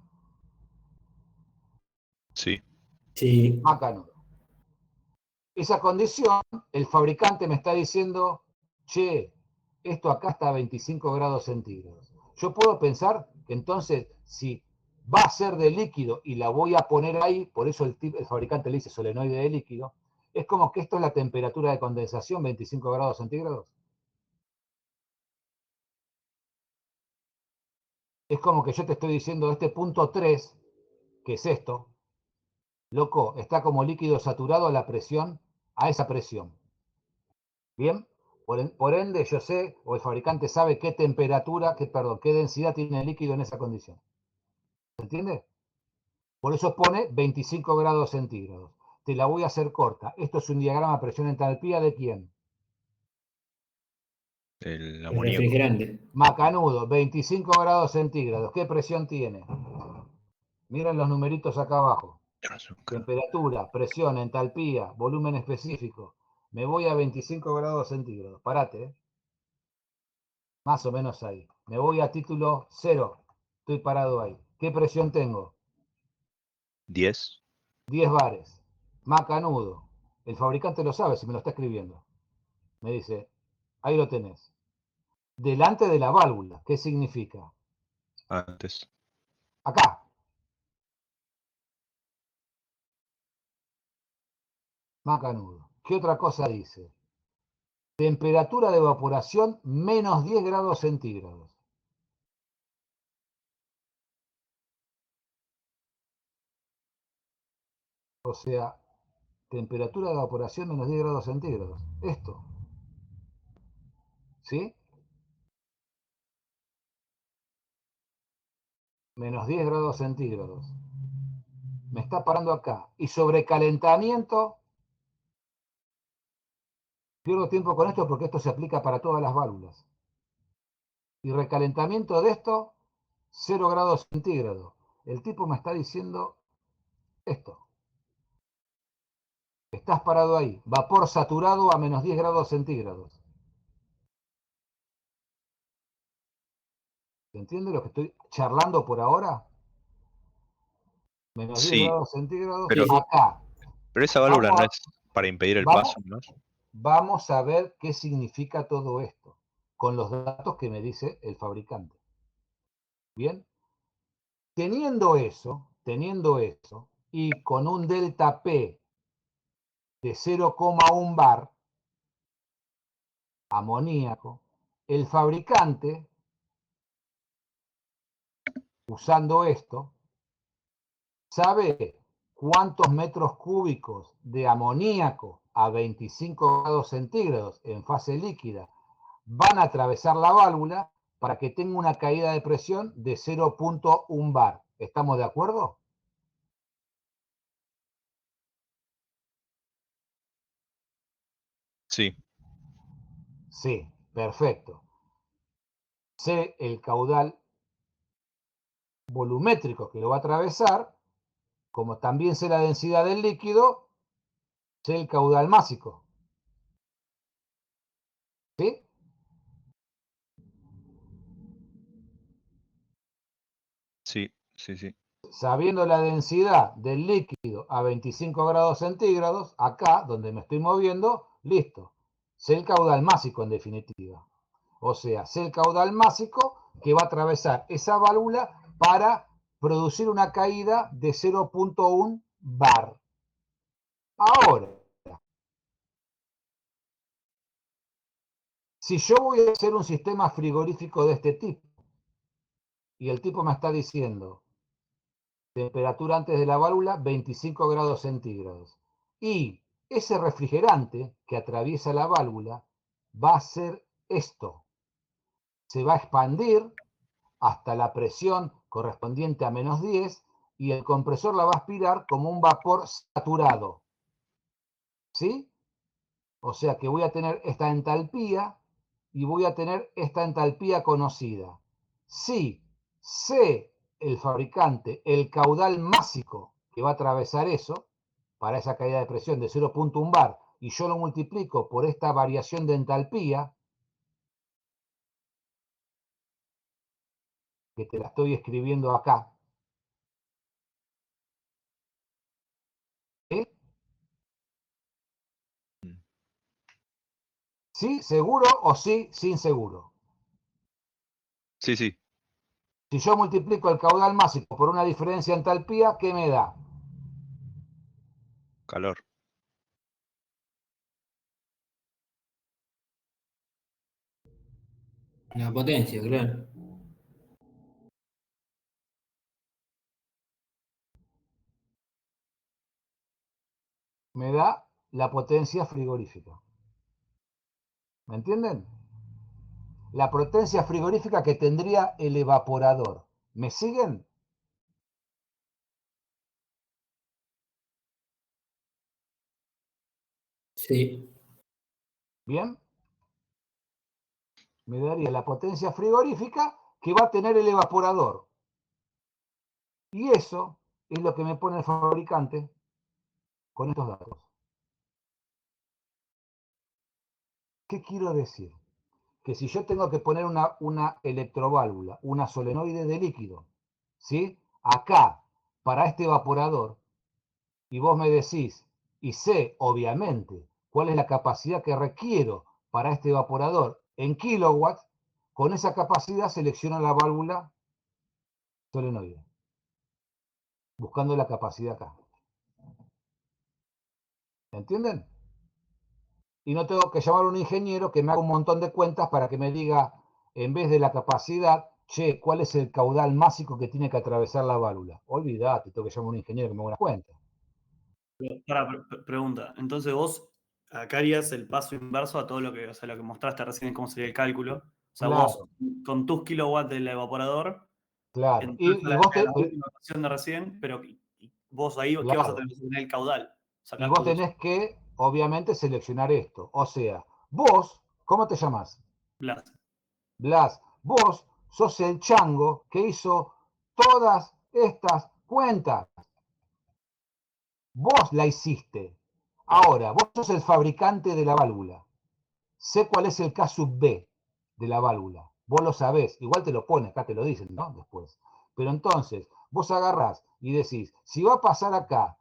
Sí. Sí, Macanudo. Esa condición, el fabricante me está diciendo, che, esto acá está a 25 grados centígrados. Yo puedo pensar que entonces, si va a ser de líquido y la voy a poner ahí, por eso el fabricante le dice solenoide de líquido, es como que esto es la temperatura de condensación, 25 grados centígrados. Es como que yo te estoy diciendo, este punto 3, que es esto, loco, está como líquido saturado a la presión, a esa presión. ¿Bien? Por ende, yo sé, o el fabricante sabe qué temperatura, qué densidad tiene el líquido en esa condición. ¿Se entiende? Por eso pone 25 grados centígrados. Te la voy a hacer corta. Esto es un diagrama presión-entalpía ¿de quién? El el amoníaco. refrigerante. Macanudo, 25 grados centígrados. ¿Qué presión tiene? Miren los numeritos acá abajo. Temperatura, presión, entalpía, volumen específico. Me voy a 25 grados centígrados. Parate, ¿eh? Más o menos ahí. Me voy a título 0. Estoy parado ahí. ¿Qué presión tengo? 10. 10 bares. Macanudo. El fabricante lo sabe si me lo está escribiendo. Me dice, ahí lo tenés. Delante de la válvula. ¿Qué significa? Antes. Acá. Macanudo. ¿Qué otra cosa dice? Temperatura de evaporación menos 10 grados centígrados. O sea, temperatura de evaporación menos 10 grados centígrados. Esto. ¿Sí? Menos 10 grados centígrados. Me está parando acá. Y sobrecalentamiento. Pierdo tiempo con esto porque esto se aplica para todas las válvulas. Y recalentamiento de esto, 0 grados centígrados. El tipo me está diciendo esto. Estás parado ahí. Vapor saturado a menos 10 grados centígrados. ¿Se entiende lo que estoy charlando por ahora? Menos 10 Sí, grados centígrados pero, Sí. acá. pero esa válvula Vamos no a, es para impedir el vamos, paso, ¿no? vamos a ver qué significa todo esto con los datos que me dice el fabricante. Bien, teniendo eso, y con un delta P de 0,1 bar amoníaco, el fabricante, usando esto, sabe cuántos metros cúbicos de amoníaco a 25 grados centígrados en fase líquida van a atravesar la válvula para que tenga una caída de presión de 0,1 bar. ¿Estamos de acuerdo? Sí, Sí, perfecto. Sé el caudal volumétrico que lo va a atravesar, como también sé la densidad del líquido, sé el caudal másico. ¿Sí? sí, sí, sí. Sabiendo la densidad del líquido a 25 grados centígrados, acá donde me estoy moviendo, listo. Sé el caudal másico en definitiva. O sea, sé el caudal másico que va a atravesar esa válvula para producir una caída de 0,1 bar. Ahora, si yo voy a hacer un sistema frigorífico de este tipo y el tipo me está diciendo temperatura antes de la válvula 25 grados centígrados y ese refrigerante que atraviesa la válvula va a hacer esto, se va a expandir hasta la presión correspondiente a menos 10 y el compresor la va a aspirar como un vapor saturado. ¿Sí? O sea que voy a tener esta entalpía y voy a tener esta entalpía conocida. Si sé el fabricante el caudal másico que va a atravesar eso, para esa caída de presión de 0,1 bar, y yo lo multiplico por esta variación de entalpía, que te la estoy escribiendo acá, ¿sí? Mm. ¿Sí? ¿Seguro o sí sin seguro? Sí, sí, Si yo multiplico el caudal másico por una diferencia de entalpía, ¿qué me da? calor. La potencia, claro. Me da la potencia frigorífica. ¿Me entienden? La potencia frigorífica que tendría el evaporador. ¿Me siguen? Sí. ¿Bien? Me daría la potencia frigorífica que va a tener el evaporador. Y eso es lo que me pone el fabricante con estos datos. ¿Qué quiero decir? Que si yo tengo que poner una electroválvula, una solenoide de líquido, ¿sí? Acá, para este evaporador, y vos me decís, y sé, obviamente, cuál es la capacidad que requiero para este evaporador en kilowatts, con esa capacidad selecciono la válvula solenoide, buscando la capacidad acá. ¿Entienden? y no tengo que llamar a un ingeniero que me haga un montón de cuentas para que me diga, en vez de la capacidad, che, ¿cuál es el caudal máximo que tiene que atravesar la válvula? Olvídate, tengo que llamar a un ingeniero que me haga una cuenta. Pregunta. Entonces vos acá harías el paso inverso a todo lo que, o sea, lo que mostraste recién, cómo sería el cálculo. O sea, vos Claro, con tus kilowatts del evaporador claro. entras Y vos, a la última ecuación de recién, pero vos ahí, ¿qué vas a claro, tener? El caudal. y Sacás vos tus tenés que, obviamente, seleccionar esto. O sea, vos, ¿cómo te llamás? Blas. Blas, vos sos el chango que hizo todas estas cuentas. Vos la hiciste. Claro. Ahora, vos sos el fabricante de la válvula. Sé cuál es el K sub B de la válvula. Vos lo sabés. Igual te lo pones, acá te lo dicen, ¿no? Después. Pero entonces, vos agarrás y decís, si va a pasar acá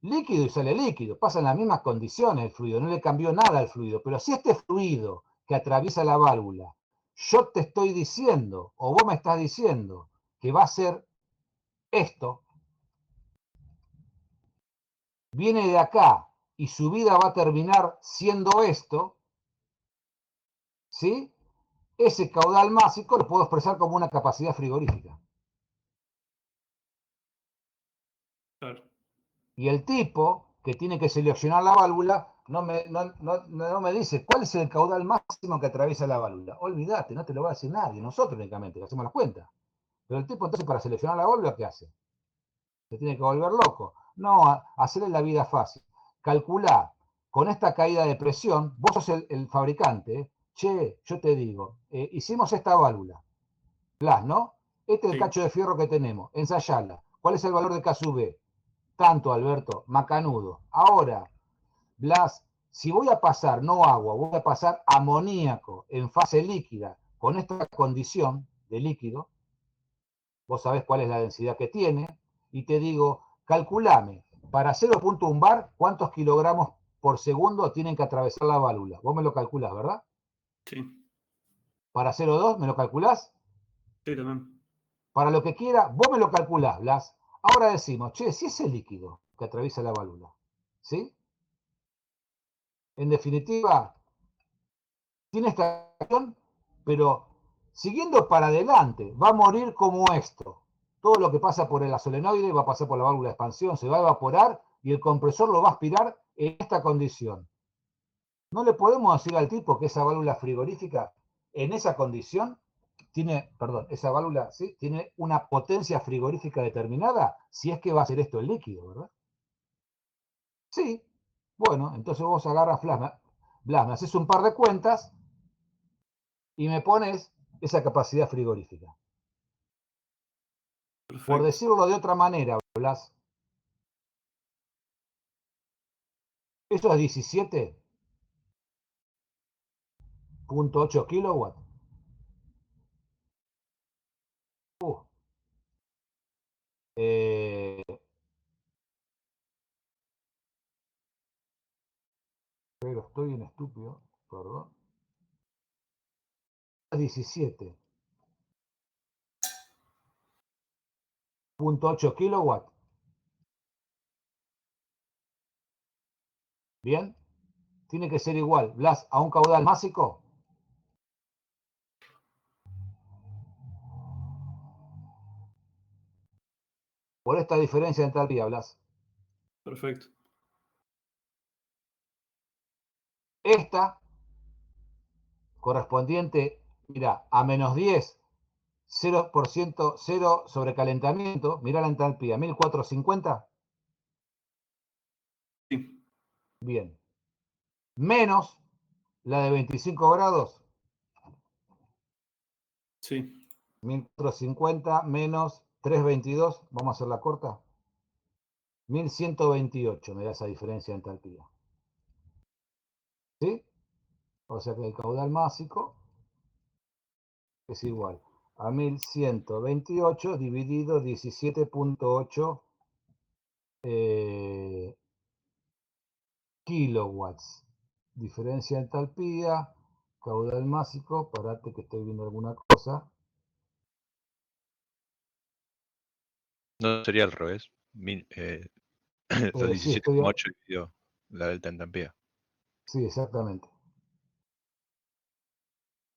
líquido y sale líquido, pasan las mismas condiciones el fluido, no le cambió nada al fluido. Pero si este fluido que atraviesa la válvula, yo te estoy diciendo, o vos me estás diciendo, que va a ser esto, viene de acá y su vida va a terminar siendo esto, ¿sí? Ese caudal másico lo puedo expresar como una capacidad frigorífica. Claro. Y el tipo que tiene que seleccionar la válvula no me dice cuál es el caudal máximo que atraviesa la válvula. Olvídate, no te lo va a decir nadie, nosotros únicamente, que hacemos las cuentas. Pero el tipo entonces para seleccionar la válvula, ¿qué hace? Se tiene que volver loco. No, hacerle la vida fácil. Calculá con esta caída de presión, vos sos el fabricante, ¿eh? Che, yo te digo, hicimos esta válvula, Blas, ¿no? Este es el Sí. cacho de fierro que tenemos, ensayala. ¿Cuál es el valor de K sub B? Tanto, Alberto, macanudo. Ahora, Blas, si voy a pasar no agua, voy a pasar amoníaco en fase líquida con esta condición de líquido, vos sabés cuál es la densidad que tiene, y te digo, calculame, para 0,1 bar, ¿cuántos kilogramos por segundo tienen que atravesar la válvula? Vos me lo calculás, ¿verdad? Sí. Para 0,2, ¿me lo calculás? Sí, también. Para lo que quiera, vos me lo calculás, Blas. Ahora decimos, che, si es el líquido que atraviesa la válvula, ¿sí? En definitiva, tiene esta acción, pero siguiendo para adelante, va a morir como esto. Todo lo que pasa por el solenoide va a pasar por la válvula de expansión, se va a evaporar y el compresor lo va a aspirar en esta condición. No le podemos decir al tipo que esa válvula frigorífica en esa condición tiene, perdón, esa válvula ¿sí? Tiene una potencia frigorífica determinada, si es que va a ser esto el líquido, ¿verdad? Sí. Bueno, entonces vos agarras Blas, me haces un par de cuentas y me pones esa capacidad frigorífica. Por Perfecto. decirlo de otra manera, Blas, eso es 17,8 kilowatts. Uh, eh, pero estoy en estúpido, perdón. 17,8 kilowatts. Bien, tiene que ser igual, Blas, a un caudal másico. Por esta diferencia de entalpía, Blas. Perfecto. Esta correspondiente, mira, a menos 10, 0%, 0 sobrecalentamiento, mira la entalpía, 1450. Sí. Bien, menos la de 25 grados, Sí. 1450 menos 322, vamos a hacer la corta, 1128 me da esa diferencia de entalpía. ¿Sí? O sea que el caudal másico es igual a 1128 dividido 17,8 kilowatts. Diferencia de entalpía, caudal másico, parate que estoy viendo alguna cosa. No sería al revés. Los Sí, estoy, 17,8 dividido la delta entalpía. Sí, exactamente.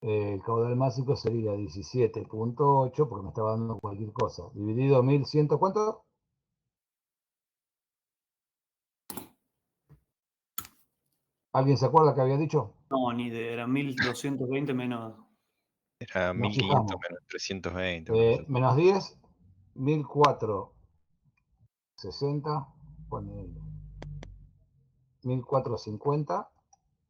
El caudal máximo sería 17.8, porque me estaba dando cualquier cosa. Dividido 1100, ¿cuánto? ¿Alguien se acuerda que había dicho? No, ni idea, era 1220 menos. Era Nos 1500 fijamos. menos 320. Una cosa así. Menos 10, 1460, ponele. 1450,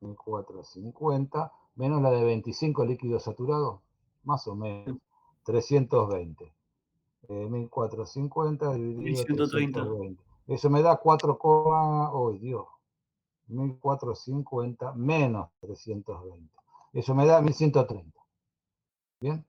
1450, menos la de 25 líquido saturado, más o menos, 320. 1450 dividido 1130. 320. Eso me da 4, oh Dios, 1450 menos 320. Eso me da 1130. ¿Bien?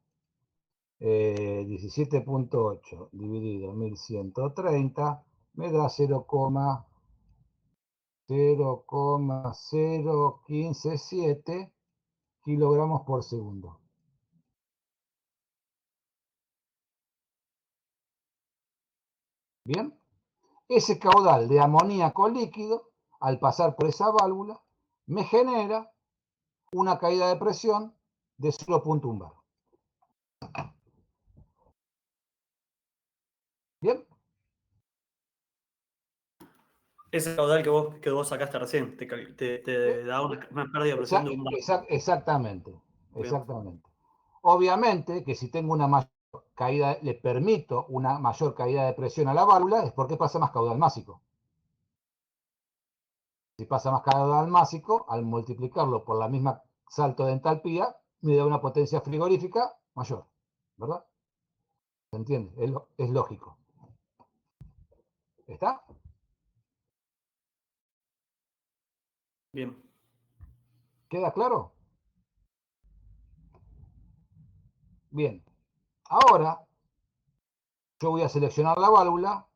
17.8 dividido 1130 me da 0,0157 kilogramos por segundo. Bien, ese caudal de amoníaco líquido, al pasar por esa válvula, me genera una caída de presión de 0.1 bar. Bien, Ese caudal que vos sacaste recién te da una pérdida de presión de un bar. exactamente, Bien. exactamente. Obviamente que si tengo una mayor caída, le permito una mayor caída de presión a la válvula, es porque pasa más caudal másico. Si pasa más caudal másico, al multiplicarlo por la misma salto de entalpía, me da una potencia frigorífica mayor, ¿verdad? ¿Se entiende? Es lógico. ¿Está? Bien. ¿Queda claro? Bien. Ahora yo voy a seleccionar la válvula.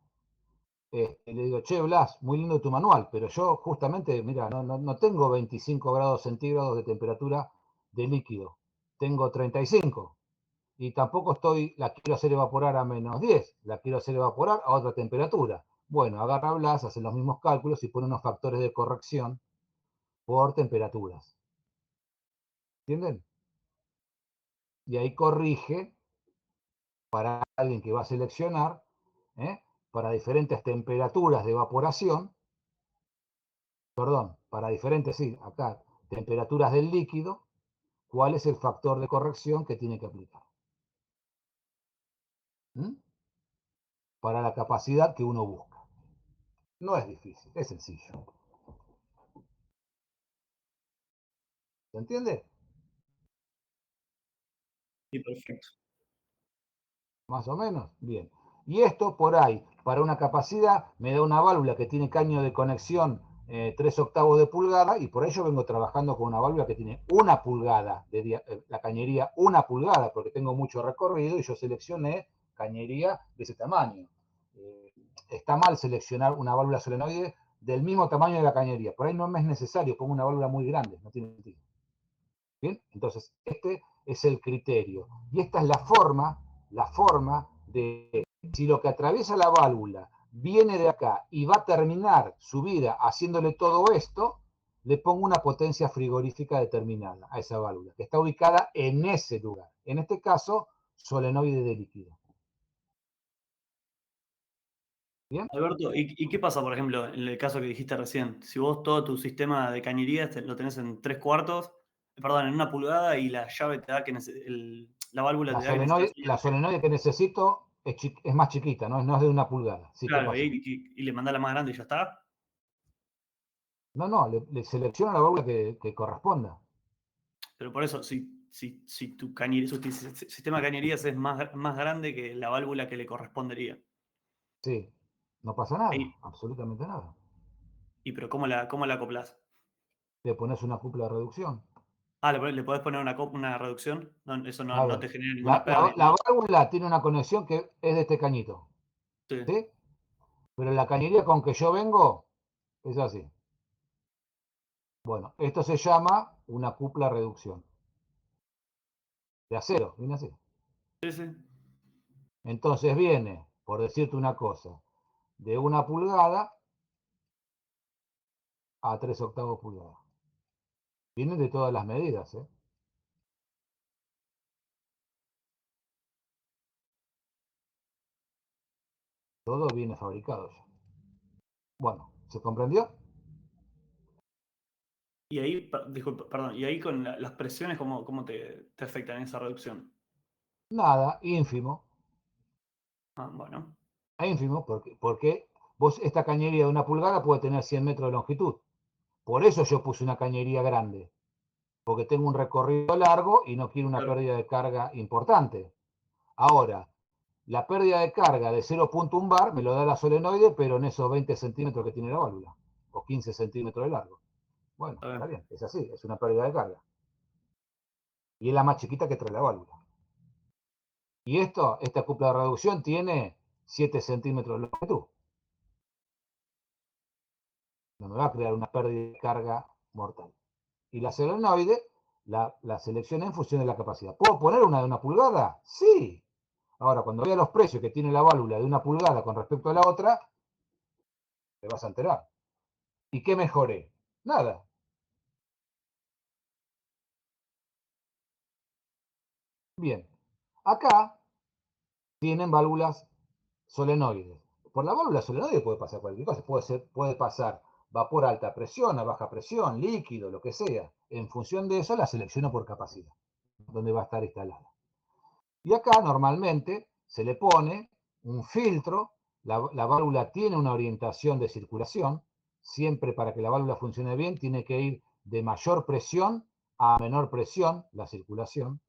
Y le digo, che, Blas, muy lindo tu manual, pero yo justamente, mira, no tengo 25 grados centígrados de temperatura de líquido, tengo 35. Y tampoco la quiero hacer evaporar a menos 10, la quiero hacer evaporar a otra temperatura. Bueno, agarra Blas, hace los mismos cálculos y pone unos factores de corrección por temperaturas. ¿Entienden? Y ahí corrige para alguien que va a seleccionar, ¿eh? Para diferentes temperaturas de evaporación, perdón, para diferentes, sí, acá, temperaturas del líquido, cuál es el factor de corrección que tiene que aplicar. ¿Mm? Para la capacidad que uno busca. No es difícil, es sencillo. ¿Se entiende? Sí, perfecto. Más o menos. Bien. Y esto por ahí, para una capacidad, me da una válvula que tiene caño de conexión 3 octavos de pulgada, y por ello vengo trabajando con una válvula que tiene 1 pulgada, la cañería 1 pulgada, porque tengo mucho recorrido y yo seleccioné cañería de ese tamaño. Está mal seleccionar una válvula solenoide del mismo tamaño de la cañería. Por ahí no me es necesario, pongo una válvula muy grande, no tiene sentido. Bien, entonces este es el criterio. Y esta es la forma de si lo que atraviesa la válvula viene de acá y va a terminar su vida haciéndole todo esto, le pongo una potencia frigorífica determinada a esa válvula, que está ubicada en ese lugar. En este caso, solenoide de líquido. ¿Bien? Alberto, ¿y qué pasa, por ejemplo, en el caso que dijiste recién? Si vos todo tu sistema de cañería lo tenés en 3/4, perdón, en 1 pulgada y la llave te da la válvula te da que necesitas. La solenoide que necesito es más chiquita, no es de 1 pulgada. Sí, ¿qué Claro, pasa? y le mandás la más grande y ya está. No, le selecciona la válvula que corresponda. Pero por eso, si tu sistema de cañerías es más grande que la válvula que le correspondería. Sí, no pasa nada, Ahí- absolutamente nada. pero ¿cómo la acoplás? Le pones una cupla de reducción. Ah, ¿le podés poner una reducción? No, eso A no ver, te genera ninguna la pérdida. válvula tiene una conexión que es de este cañito, Sí. ¿sí? Pero la cañería con que yo vengo es así. Bueno, esto se llama una cupla reducción. De acero, viene así. Sí, sí. Entonces viene, por decirte una cosa, de 1 pulgada a 3 octavos pulgada. Vienen de todas las medidas, ¿eh? Todo viene fabricado ya. Bueno, ¿se comprendió? Y ahí, disculpa, perdón, y ahí con las presiones, ¿cómo te afectan esa reducción? Nada, ínfimo. Ah, bueno. Ínfimo, porque vos esta cañería de 1 pulgada puede tener 100 metros de longitud. Por eso yo puse una cañería grande. Porque tengo un recorrido largo y no quiero una Claro. pérdida de carga importante. Ahora, la pérdida de carga de 0.1 bar me lo da la solenoide, pero en esos 20 centímetros que tiene la válvula, o 15 centímetros de largo. Bueno, Está está bien. bien, es así, es una pérdida de carga. Y es la más chiquita que trae la válvula. Y esta cúpula de reducción tiene 7 centímetros de longitud. No me va a crear una pérdida de carga mortal. Y la solenoide la selecciona en función de la capacidad. ¿Puedo poner una de 1 pulgada? Sí. Ahora, cuando vea los precios que tiene la válvula de 1 pulgada con respecto a la otra, te vas a enterar. ¿Y qué mejoré? Nada. Bien. Acá tienen válvulas solenoides. Por la válvula solenoide puede pasar cualquier cosa. Puede pasar vapor a alta presión, a baja presión, líquido, lo que sea. En función de eso la selecciono por capacidad, donde va a estar instalada. Y acá normalmente se le pone un filtro, la válvula tiene una orientación de circulación, siempre para que la válvula funcione bien tiene que ir de mayor presión a menor presión la circulación.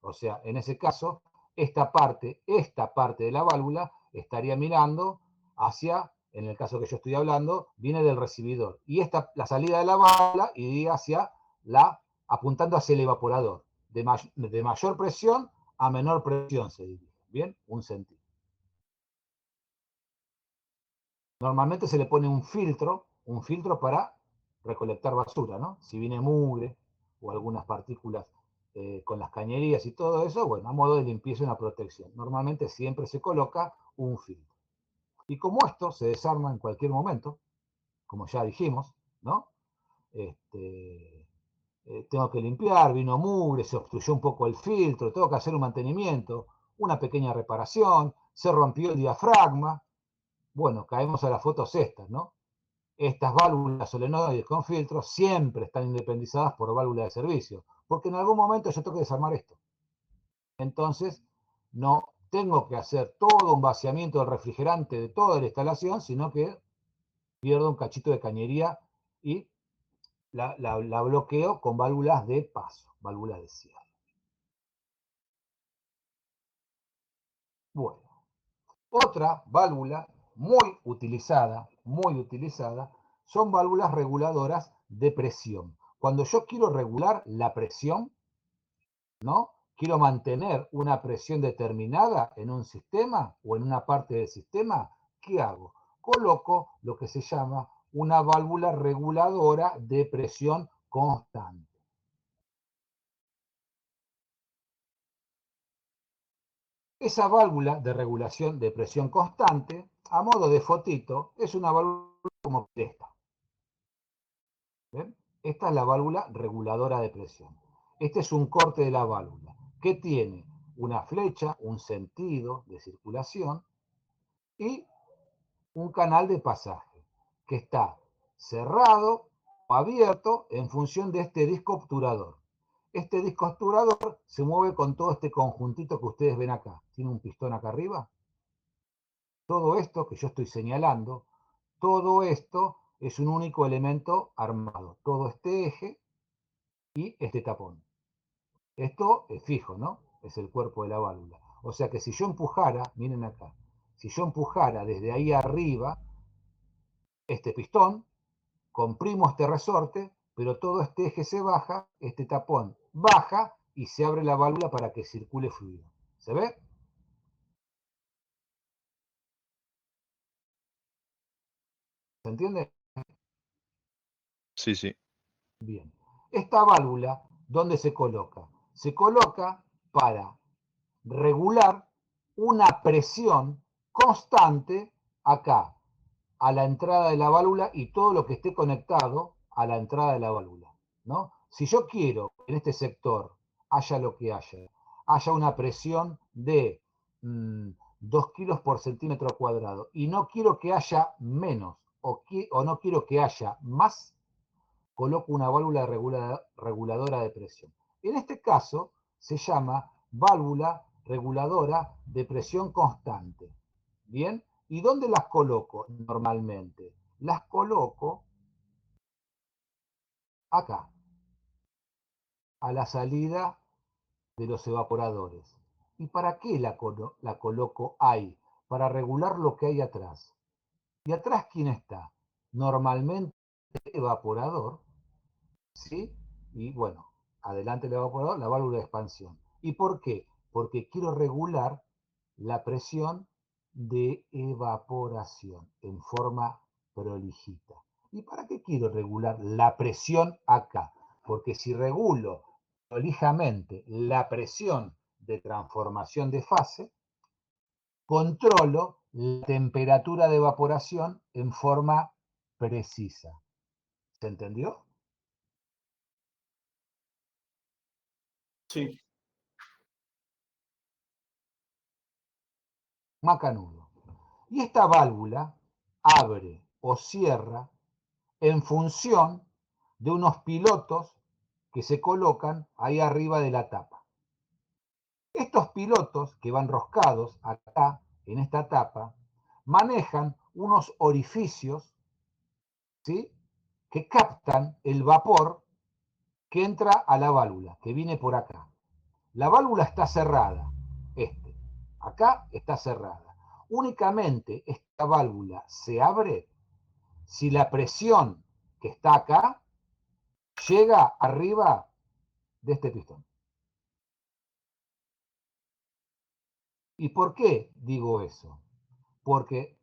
O sea, en ese caso, esta parte de la válvula estaría mirando hacia, en el caso que yo estoy hablando, viene del recibidor. Y la salida de la válvula iría apuntando hacia el evaporador, de mayor presión a menor presión se dirige. Bien, un sentido. Normalmente se le pone un filtro para recolectar basura, ¿no? Si viene mugre o algunas partículas con las cañerías y todo eso, bueno, a modo de limpieza y una protección. Normalmente siempre se coloca un filtro. Y como esto se desarma en cualquier momento, como ya dijimos, ¿no? Tengo que limpiar, vino mugre, se obstruyó un poco el filtro, tengo que hacer un mantenimiento, una pequeña reparación, se rompió el diafragma. Bueno, caemos a las fotos estas, ¿no? Estas válvulas solenoides con filtros siempre están independizadas por válvulas de servicio, porque en algún momento yo tengo que desarmar esto. Entonces, no tengo que hacer todo un vaciamiento del refrigerante de toda la instalación, sino que pierdo un cachito de cañería y la bloqueo con válvulas de paso, válvulas de cierre. Bueno, otra válvula muy utilizada, son válvulas reguladoras de presión. Cuando yo quiero regular la presión, ¿no? Quiero mantener una presión determinada en un sistema o en una parte del sistema, ¿qué hago? Coloco lo que se llama una válvula reguladora de presión constante. Esa válvula de regulación de presión constante, a modo de fotito, es una válvula como esta. ¿Ven? Esta es la válvula reguladora de presión. Este es un corte de la válvula, que tiene una flecha, un sentido de circulación y un canal de pasaje, que está cerrado o abierto en función de este disco obturador. Este disco obturador se mueve con todo este conjuntito que ustedes ven acá. Tiene un pistón acá arriba. Todo esto que yo estoy señalando, todo esto es un único elemento armado. Todo este eje y este tapón. Esto es fijo, ¿no? Es el cuerpo de la válvula. O sea que si yo empujara, miren acá, si yo empujara desde ahí arriba este pistón, comprimo este resorte, pero todo este eje se baja, este tapón baja y se abre la válvula para que circule fluido. ¿Se ve? ¿Se entiende? Sí, sí. Bien. Esta válvula, ¿dónde se coloca? Se coloca para regular una presión constante acá, a la entrada de la válvula y todo lo que esté conectado a la entrada de la válvula, ¿no? Si yo quiero que en este sector haya lo que haya una presión de 2 kilos por centímetro cuadrado, y no quiero que haya menos, o no quiero que haya más, coloco una válvula reguladora de presión. En este caso se llama válvula reguladora de presión constante. ¿Bien? ¿Y dónde las coloco normalmente? Las coloco acá, a la salida de los evaporadores. ¿Y para qué la coloco ahí? Para regular lo que hay atrás. ¿Y atrás quién está? Normalmente el evaporador, ¿sí? Y bueno, adelante el evaporador, la válvula de expansión. ¿Y por qué? Porque quiero regular la presión de evaporación en forma prolijita. ¿Y para qué quiero regular la presión acá? Porque si regulo prolijamente la presión de transformación de fase, controlo la temperatura de evaporación en forma precisa. ¿Se entendió? Sí. Macanudo. Y esta válvula abre o cierra en función de unos pilotos que se colocan ahí arriba de la tapa. Estos pilotos que van roscados acá, en esta tapa, manejan unos orificios, ¿sí?, que captan el vapor que entra a la válvula, que viene por acá. La válvula está cerrada, acá está cerrada. Únicamente esta válvula se abre si la presión que está acá llega arriba de este pistón. ¿Y por qué digo eso? Porque,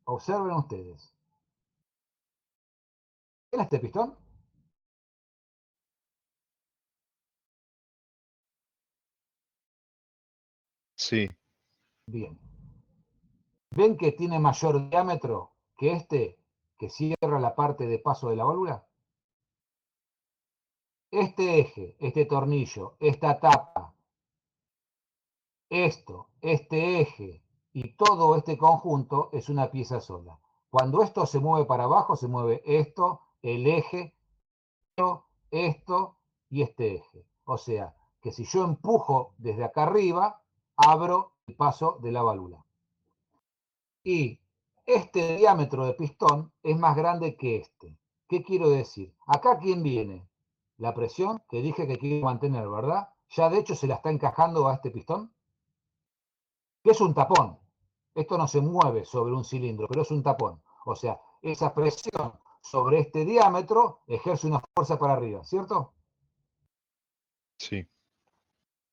observen ustedes, ¿ven este pistón? Sí, Bien. ¿Ven que tiene mayor diámetro que este que cierra la parte de paso de la válvula? Este eje, este tornillo, esta tapa, este eje y todo este conjunto es una pieza sola. Cuando esto se mueve para abajo, se mueve esto, el eje, esto y este eje. O sea, que si yo empujo desde acá arriba, abro el paso de la válvula. Y este diámetro de pistón es más grande que este. ¿Qué quiero decir? Acá, ¿quién viene? La presión que dije que quiero mantener, ¿verdad? Ya de hecho se la está encajando a este pistón, que es un tapón. Esto no se mueve sobre un cilindro, pero es un tapón. O sea, esa presión sobre este diámetro ejerce una fuerza para arriba, ¿cierto? sí,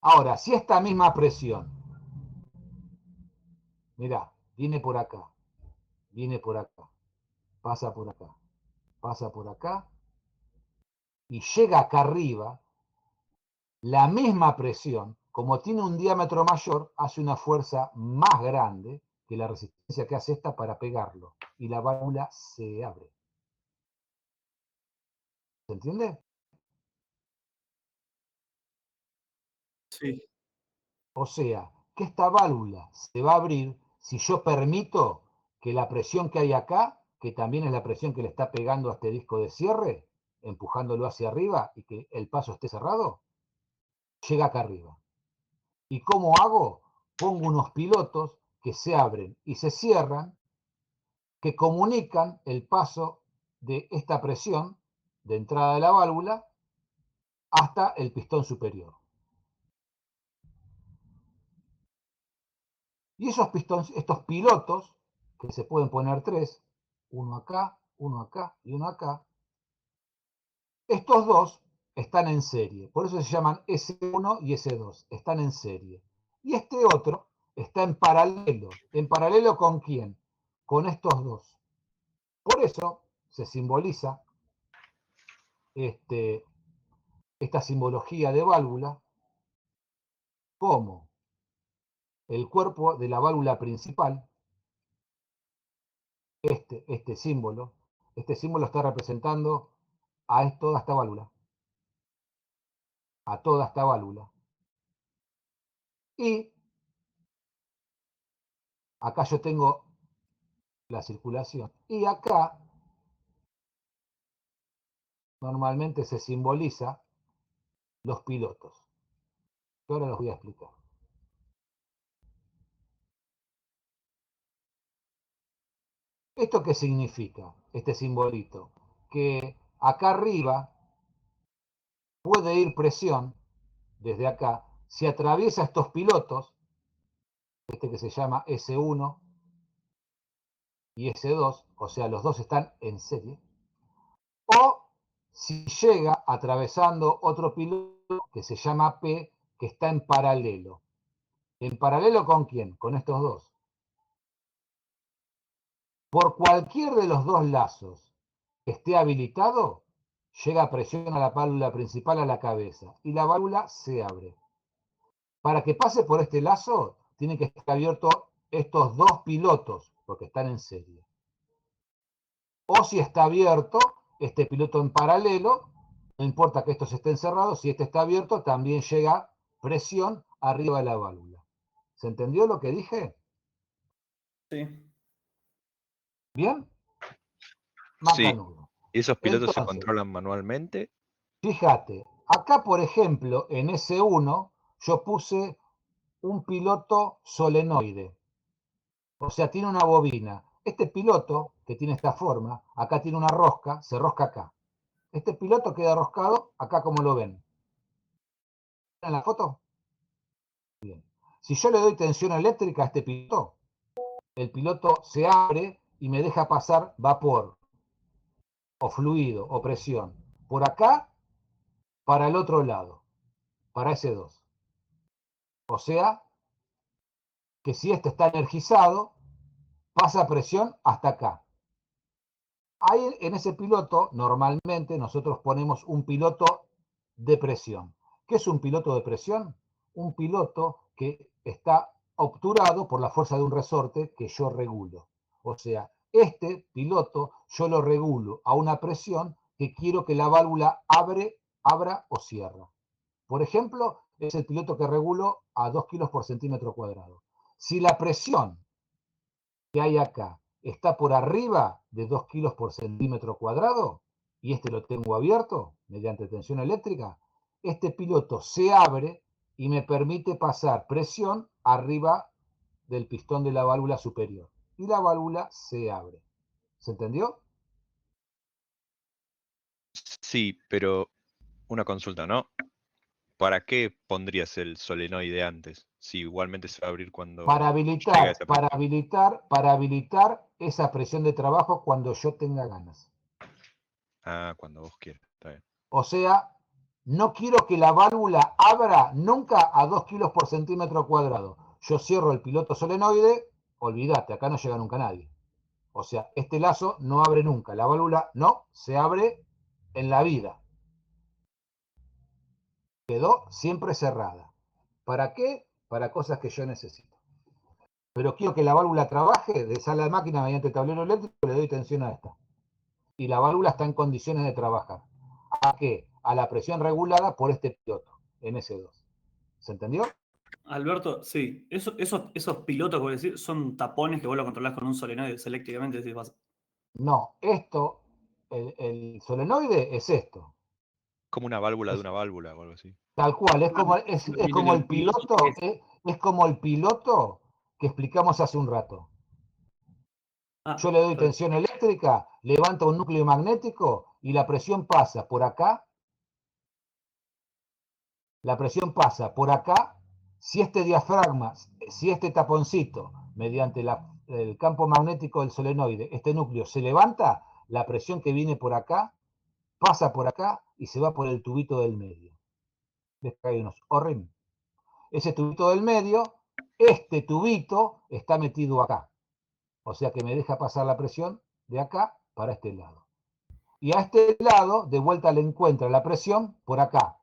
Ahora, si esta misma presión, mirá, viene por acá, pasa por acá, pasa por acá, y llega acá arriba, la misma presión, como tiene un diámetro mayor, hace una fuerza más grande que la resistencia que hace esta para pegarlo. Y la válvula se abre. ¿Se entiende? Sí. O sea, que esta válvula se va a abrir si yo permito que la presión que hay acá, que también es la presión que le está pegando a este disco de cierre, empujándolo hacia arriba y que el paso esté cerrado, llega acá arriba. ¿Y cómo hago? Pongo unos pilotos que se abren y se cierran, que comunican el paso de esta presión de entrada de la válvula hasta el pistón superior. Y estos pilotos, que se pueden poner tres, uno acá y uno acá, estos dos están en serie, por eso se llaman S1 y S2, están en serie. Y este otro está en paralelo. ¿En paralelo con quién? Con estos dos. Por eso se simboliza esta simbología de válvula como el cuerpo de la válvula principal, este símbolo está representando a toda esta válvula. a toda esta válvula. Y acá yo tengo la circulación. Y acá normalmente se simboliza los pilotos, que ahora los voy a explicar. ¿Esto qué significa, este simbolito? Que acá arriba puede ir presión, desde acá, si atraviesa estos pilotos, este que se llama S1 y S2, o sea, los dos están en serie, o si llega atravesando otro piloto que se llama P, que está en paralelo. ¿En paralelo con quién? Con estos dos. Por cualquier de los dos lazos que esté habilitado, llega presión a la válvula principal a la cabeza y la válvula se abre. Para que pase por este lazo, tienen que estar abiertos estos dos pilotos, porque están en serie. O si está abierto este piloto en paralelo, no importa que estos estén cerrados, si este está abierto, también llega presión arriba de la válvula. ¿Se entendió lo que dije? Sí. ¿Bien? Sí. Macanudo. ¿Esos pilotos se Entonces, controlan manualmente? fíjate, acá por ejemplo, en S1, yo puse un piloto solenoide. O sea, tiene una bobina. Este piloto, que tiene esta forma, acá tiene una rosca, se rosca acá. Este piloto queda roscado acá como lo ven. ¿En la foto? Bien. Si yo le doy tensión eléctrica a este piloto, el piloto se abre y me deja pasar vapor, o fluido, o presión. Por acá, para el otro lado, para ese 2. O sea, que si este está energizado, pasa presión hasta acá. Ahí en ese piloto, normalmente nosotros ponemos un piloto de presión. ¿Qué es un piloto de presión? Un piloto que está obturado por la fuerza de un resorte que yo regulo. O sea, este piloto yo lo regulo a una presión que quiero que la válvula abra o cierra. Por ejemplo, es el piloto que regulo a 2 kilos por centímetro cuadrado. Si la presión que hay acá está por arriba de 2 kilos por centímetro cuadrado, y este lo tengo abierto mediante tensión eléctrica, este piloto se abre y me permite pasar presión arriba del pistón de la válvula superior. Y la válvula se abre. ¿Se entendió? Sí, pero una consulta, ¿no? ¿Para qué pondrías el solenoide antes? Si igualmente se va a abrir cuando Para llega esa presión. habilitar esa presión de trabajo cuando yo tenga ganas. Ah, cuando vos quieras. Está bien. O sea, no quiero que la válvula abra nunca a 2 kilos por centímetro cuadrado. Yo cierro el piloto solenoide, olvídate, acá no llega nunca nadie. O sea, este lazo no abre nunca. La válvula no se abre en la vida. Quedó siempre cerrada. ¿Para qué? Para cosas que yo necesito. Pero quiero que la válvula trabaje de sala de máquina mediante tablero eléctrico, le doy tensión a esta. Y la válvula está en condiciones de trabajar. ¿A qué? A la presión regulada por este piloto, en S2. ¿Se entendió? Alberto, sí. Esos pilotos que vos decís son tapones que vos lo controlás con un solenoide eléctricamente. No, esto, el solenoide es esto. Como una válvula de Es una válvula o algo así. tal cual, es como el piloto, es como el piloto que explicamos hace un rato. Ah, Yo le doy está bien. tensión eléctrica, levanta un núcleo magnético y la presión pasa por acá. La presión pasa por acá. Si este diafragma, si este taponcito, mediante el campo magnético del solenoide, este núcleo se levanta, la presión que viene por acá pasa por acá y se va por el tubito del medio. ¿Ves que hay unos O-ring? Ese tubito del medio, este tubito está metido acá. O sea que me deja pasar la presión de acá para este lado. Y a este lado, de vuelta le encuentra la presión por acá.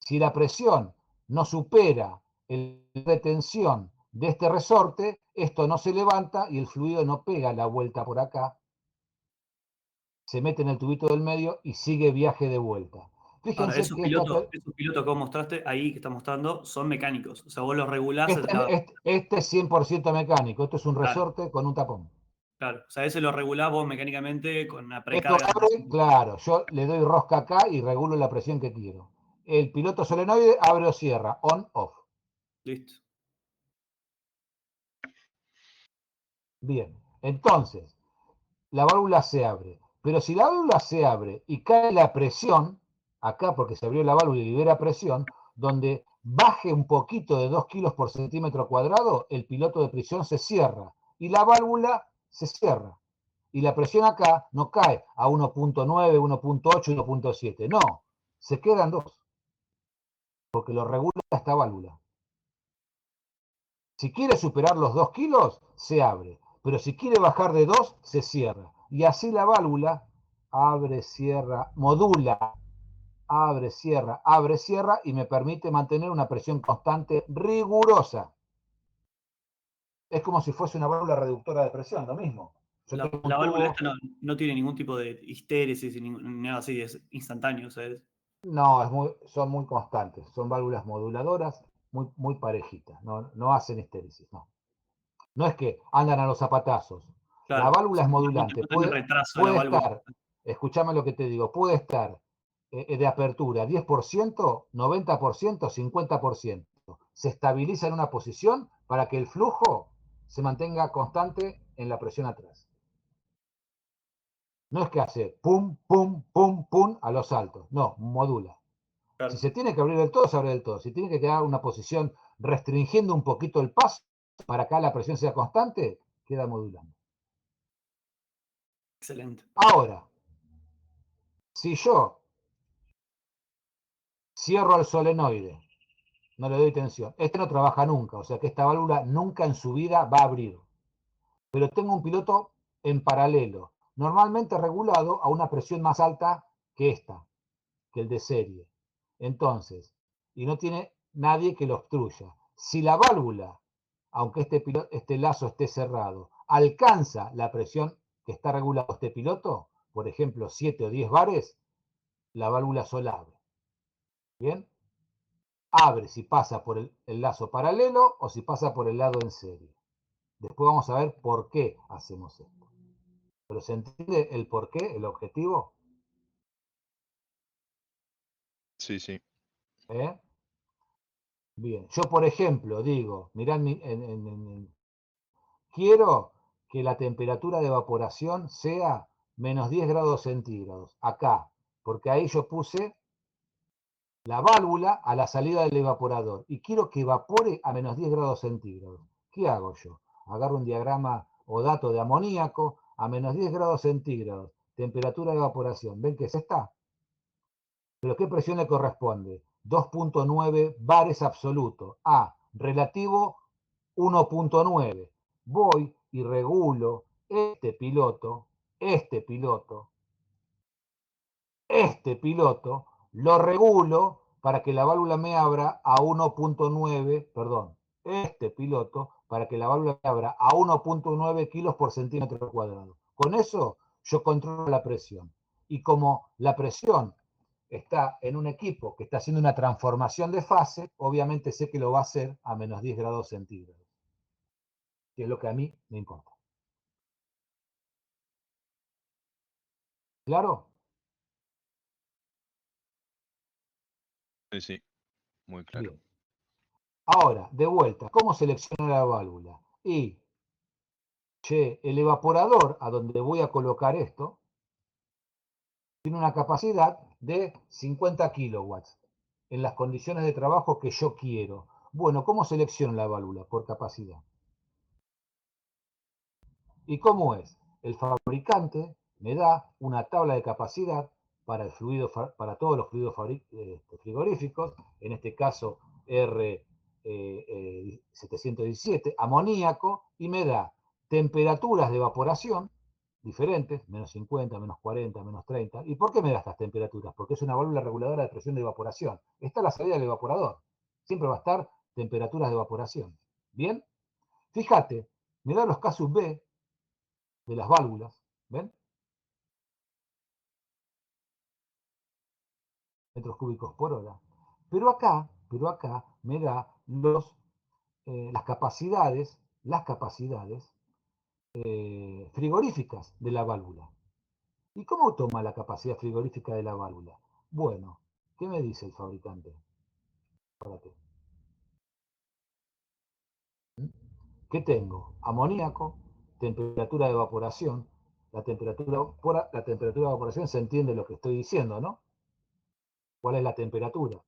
Si la presión no supera el de tensión de este resorte, esto no se levanta y el fluido no pega la vuelta por acá, se mete en el tubito del medio y sigue viaje de vuelta. Ahora, Fíjense que esta, esos pilotos que vos mostraste ahí, que estás mostrando, son mecánicos. O sea, vos los regulás. este es 100% mecánico. Esto es un Claro, resorte con un tapón. claro. O sea, ese lo regulás vos mecánicamente con una Esto precarga. abre, claro, yo le doy rosca acá y regulo la presión que quiero. El piloto solenoide abre o cierra, on, off. Listo. Bien, entonces, la válvula se abre. Pero si la válvula se abre y cae la presión, acá porque se abrió la válvula y libera presión, donde baje un poquito de 2 kilos por centímetro cuadrado, el piloto de presión se cierra y la válvula se cierra. Y la presión acá no cae a 1.9, 1.8, 1.7, no, se quedan 2, porque lo regula esta válvula. Si quiere superar los 2 kilos, se abre. Pero si quiere bajar de 2, se cierra. Y así la válvula abre, cierra, modula, abre, cierra y me permite mantener una presión constante rigurosa. Es como si fuese una válvula reductora de presión, lo mismo. Yo tengo un La válvula tubo, esta no tiene ningún tipo de histéresis ni nada así, es instantáneo. O sea, no, son muy constantes. Son válvulas moduladoras muy parejitas. No hacen histéresis, no. No es que andan a los zapatazos. La claro, válvula es modulante. no tiene retraso la Puede válvula. estar, escúchame lo que te digo, puede estar de apertura 10%, 90%, 50%. Se estabiliza en una posición para que el flujo se mantenga constante en la presión atrás. No es que hace pum, pum, pum, pum a los saltos. No, modula. Claro, Si se tiene que abrir del todo, se abre del todo. Si tiene que quedar una posición restringiendo un poquito el paso para que la presión sea constante, queda modulando. excelente. Ahora, si yo cierro el solenoide, no le doy tensión, este no trabaja nunca, o sea que esta válvula nunca en su vida va a abrir. Pero tengo un piloto en paralelo, normalmente regulado a una presión más alta que esta, que el de serie. Entonces, y no tiene nadie que lo obstruya. Si la válvula, aunque este lazo esté cerrado, alcanza la presión que está regulado este piloto, por ejemplo 7 o 10 bares, la válvula sola abre. ¿Bien? Abre si pasa por el lazo paralelo o si pasa por el lado en serie. Después vamos a ver por qué hacemos esto. ¿Pero se entiende el por qué, el objetivo? Sí, sí. ¿Eh? Bien, yo por ejemplo digo, mirá, quiero que la temperatura de evaporación sea menos 10 grados centígrados, acá, porque ahí yo puse la válvula a la salida del evaporador y quiero que evapore a menos 10 grados centígrados. ¿Qué hago yo? Agarro un diagrama o dato de amoníaco a menos 10 grados centígrados, temperatura de evaporación. ¿Ven que es esta? ¿Pero qué presión le corresponde? 2.9 bares absoluto a relativo 1.9. Voy y regulo este piloto, lo regulo para que la válvula me abra a 1.9, perdón, este piloto para que la válvula me abra a 1.9 kilos por centímetro cuadrado. Con eso yo controlo la presión. Y como la presión está en un equipo que está haciendo una transformación de fase, obviamente sé que lo va a hacer a menos 10 grados centígrados, que es lo que a mí me importa. ¿Claro? Sí, sí. Muy claro. Bien. Ahora, de vuelta, ¿cómo selecciono la válvula? Y, el evaporador a donde voy a colocar esto tiene una capacidad de 50 kilowatts en las condiciones de trabajo que yo quiero. Bueno, ¿cómo selecciono la válvula? Por capacidad. ¿Y cómo es? El fabricante me da una tabla de capacidad para, para todos los fluidos frigoríficos, en este caso R717, amoníaco, y me da temperaturas de evaporación diferentes, menos 50, menos 40, menos 30. ¿Y por qué me da estas temperaturas? Porque es una válvula reguladora de presión de evaporación. Está la salida del evaporador. Siempre va a estar temperaturas de evaporación. ¿Bien? Fíjate, me da los casos B de las válvulas, ¿ven? metros cúbicos por hora. Pero acá me da las capacidades frigoríficas de la válvula. ¿Y cómo toma la capacidad frigorífica de la válvula? Bueno, ¿qué me dice el fabricante? Espérate. ¿Qué tengo? Amoníaco, temperatura de evaporación. La temperatura de evaporación se entiende lo que estoy diciendo, ¿no? ¿Cuál es la temperatura?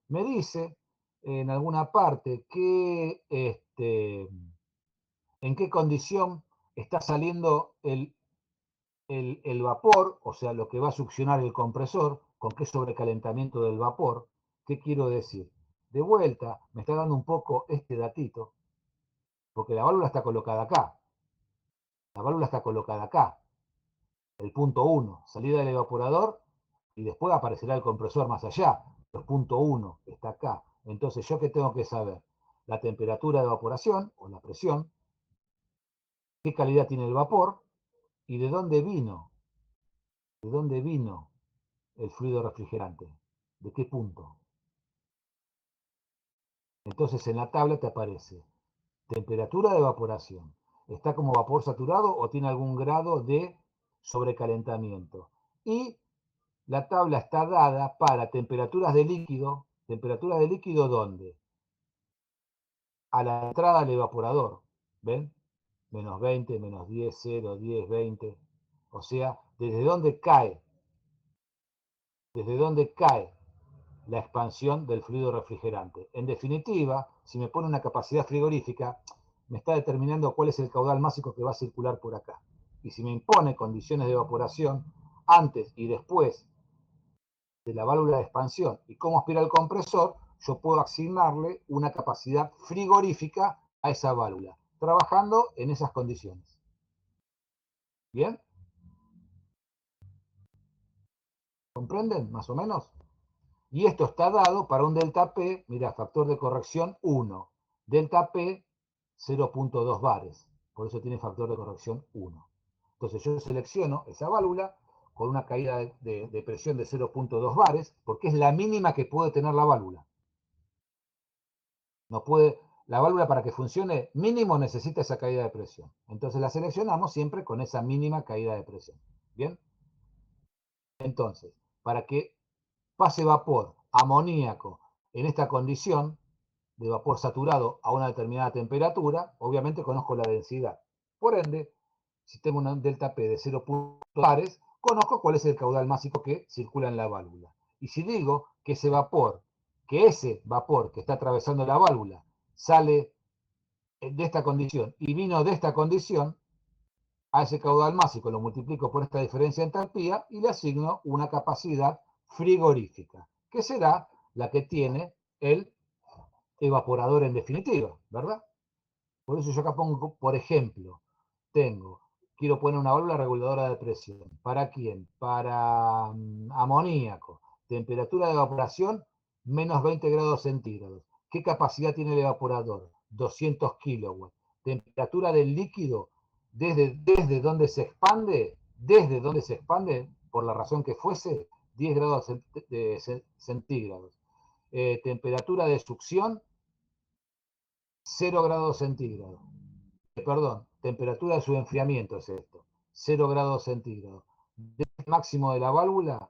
Me dice en alguna parte que en qué condición está saliendo el vapor, o sea, lo que va a succionar el compresor, con qué sobrecalentamiento del vapor. ¿Qué quiero decir? De vuelta, me está dando un poco este datito, porque la válvula está colocada acá. La válvula está colocada acá. El punto 1, salida del evaporador, y después aparecerá el compresor más allá. El punto 1 está acá. Entonces, ¿yo qué tengo que saber? La temperatura de evaporación, o la presión, qué calidad tiene el vapor, y de dónde vino el fluido refrigerante, de qué punto. Entonces en la tabla te aparece temperatura de evaporación, está como vapor saturado o tiene algún grado de sobrecalentamiento. Y la tabla está dada para temperaturas de líquido. ¿Temperatura de líquido dónde? A la entrada del evaporador. ¿Ven? Menos 20, menos 10, 0, 10, 20. O sea, ¿desde dónde cae? ¿Desde dónde cae la expansión del fluido refrigerante? En definitiva, si me pone una capacidad frigorífica, me está determinando cuál es el caudal másico que va a circular por acá. Y si me impone condiciones de evaporación antes y después de la válvula de expansión y cómo aspira el compresor, yo puedo asignarle una capacidad frigorífica a esa válvula, trabajando en esas condiciones. ¿Bien? ¿Comprenden más o menos? Y esto está dado para un delta P, mira, factor de corrección 1, delta P 0.2 bares, por eso tiene factor de corrección 1. Entonces yo selecciono esa válvula con una caída de presión de 0.2 bares, porque es la mínima que puede tener la válvula. No puede, la válvula para que funcione mínimo necesita esa caída de presión. Entonces la seleccionamos siempre con esa mínima caída de presión. ¿Bien? Entonces, para que pase vapor amoníaco en esta condición de vapor saturado a una determinada temperatura, obviamente conozco la densidad. Por ende, si tengo un delta P de 0.2 bares, conozco cuál es el caudal másico que circula en la válvula. Y si digo que ese vapor que está atravesando la válvula sale de esta condición y vino de esta condición, a ese caudal másico lo multiplico por esta diferencia de entalpía y le asigno una capacidad frigorífica, que será la que tiene el evaporador en definitiva, ¿verdad? Por eso yo acá pongo, por ejemplo, quiero poner una válvula reguladora de presión. ¿Para quién? Para amoníaco. Temperatura de evaporación, menos 20 grados centígrados. ¿Qué capacidad tiene el evaporador? 200 kilowatts. Temperatura del líquido, desde donde se expande, por la razón que fuese, 10 grados centígrados. Temperatura de succión, 0 grados centígrados. Perdón, temperatura de su enfriamiento es esto, 0 grados centígrados. El máximo de la válvula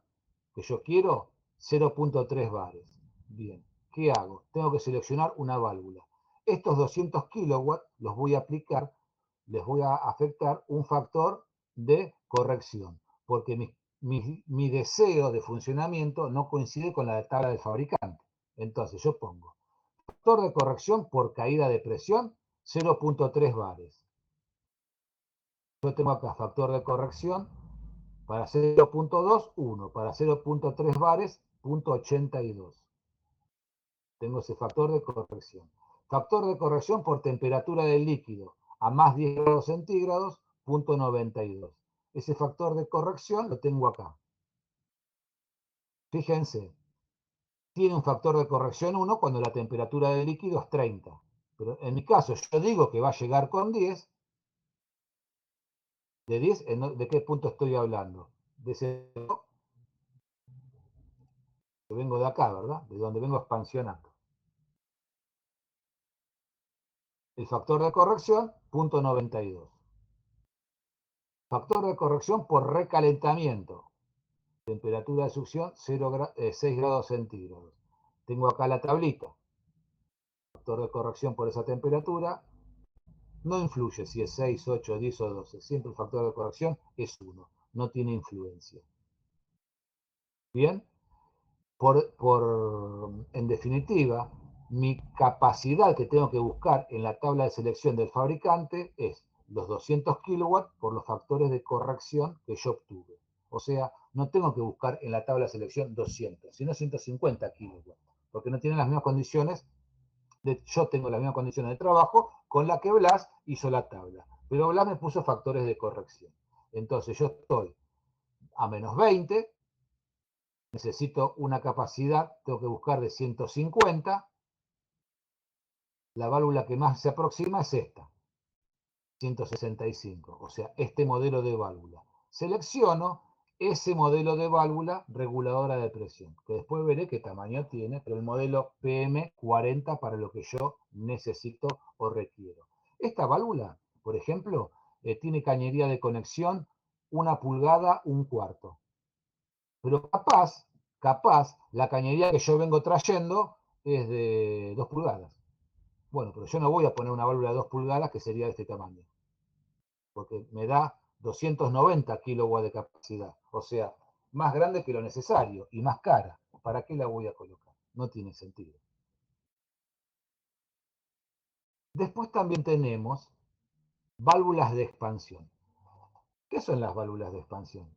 que yo quiero, 0.3 bares. Bien, ¿qué hago? Tengo que seleccionar una válvula. Estos 200 kilowatts los voy a aplicar, les voy a afectar un factor de corrección, porque mi deseo de funcionamiento no coincide con la de tabla del fabricante. Entonces yo pongo factor de corrección por caída de presión, 0.3 bares. Yo tengo acá factor de corrección para 0.2, 1. Para 0.3 bares, 0.82. Tengo ese factor de corrección. Factor de corrección por temperatura del líquido a más 10 grados centígrados, 0.92. Ese factor de corrección lo tengo acá. Fíjense, tiene un factor de corrección 1 cuando la temperatura del líquido es 30. Pero en mi caso, yo digo que va a llegar con 10. ¿De 10? ¿De qué punto estoy hablando? De 0 Yo vengo de acá, ¿verdad? De donde vengo expansionando. El factor de corrección, 0.92. Factor de corrección por recalentamiento. Temperatura de succión 6 grados centígrados. Tengo acá la tablita. Factor de corrección por esa temperatura. No influye si es 6, 8, 10 o 12. Siempre el factor de corrección es 1. No tiene influencia. Bien. En definitiva, mi capacidad que tengo que buscar en la tabla de selección del fabricante es los 200 kilowatts por los factores de corrección que yo obtuve. O sea, no tengo que buscar en la tabla de selección 200, sino 150 kilowatts, porque no tienen las mismas condiciones. Yo tengo las mismas condiciones de trabajo con la que Blas hizo la tabla, pero Blas me puso factores de corrección. Entonces yo estoy a menos 20, necesito una capacidad, tengo que buscar de 150. La válvula que más se aproxima es esta, 165, o sea, este modelo de válvula. Selecciono ese modelo de válvula reguladora de presión, que después veré qué tamaño tiene, pero el modelo PM40 para lo que yo necesito o requiero. Esta válvula, por ejemplo, tiene cañería de conexión 1 pulgada, 1/4. Pero capaz, la cañería que yo vengo trayendo es de 2 pulgadas. Bueno, pero yo no voy a poner una válvula de 2 pulgadas que sería de este tamaño, porque me da 290 kilowatts de capacidad, o sea, más grande que lo necesario y más cara. ¿Para qué la voy a colocar? No tiene sentido. Después también tenemos válvulas de expansión. ¿Qué son las válvulas de expansión?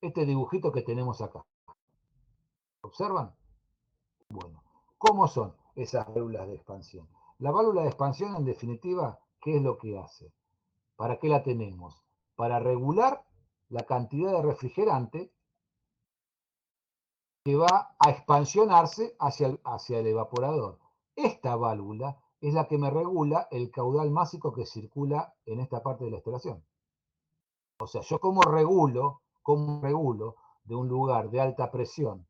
Este dibujito que tenemos acá. ¿Observan? Bueno, ¿cómo son esas válvulas de expansión? La válvula de expansión, en definitiva, ¿qué es lo que hace? ¿Para qué la tenemos? Para regular la cantidad de refrigerante que va a expansionarse hacia el evaporador. Esta válvula es la que me regula el caudal másico que circula en esta parte de la instalación. O sea, yo cómo regulo de un lugar de alta presión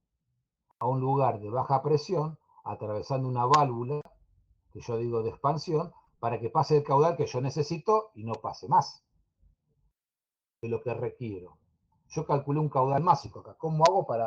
a un lugar de baja presión, atravesando una válvula, que yo digo de expansión, para que pase el caudal que yo necesito y no pase más de lo que requiero. Yo calculé un caudal másico acá. ¿Cómo hago para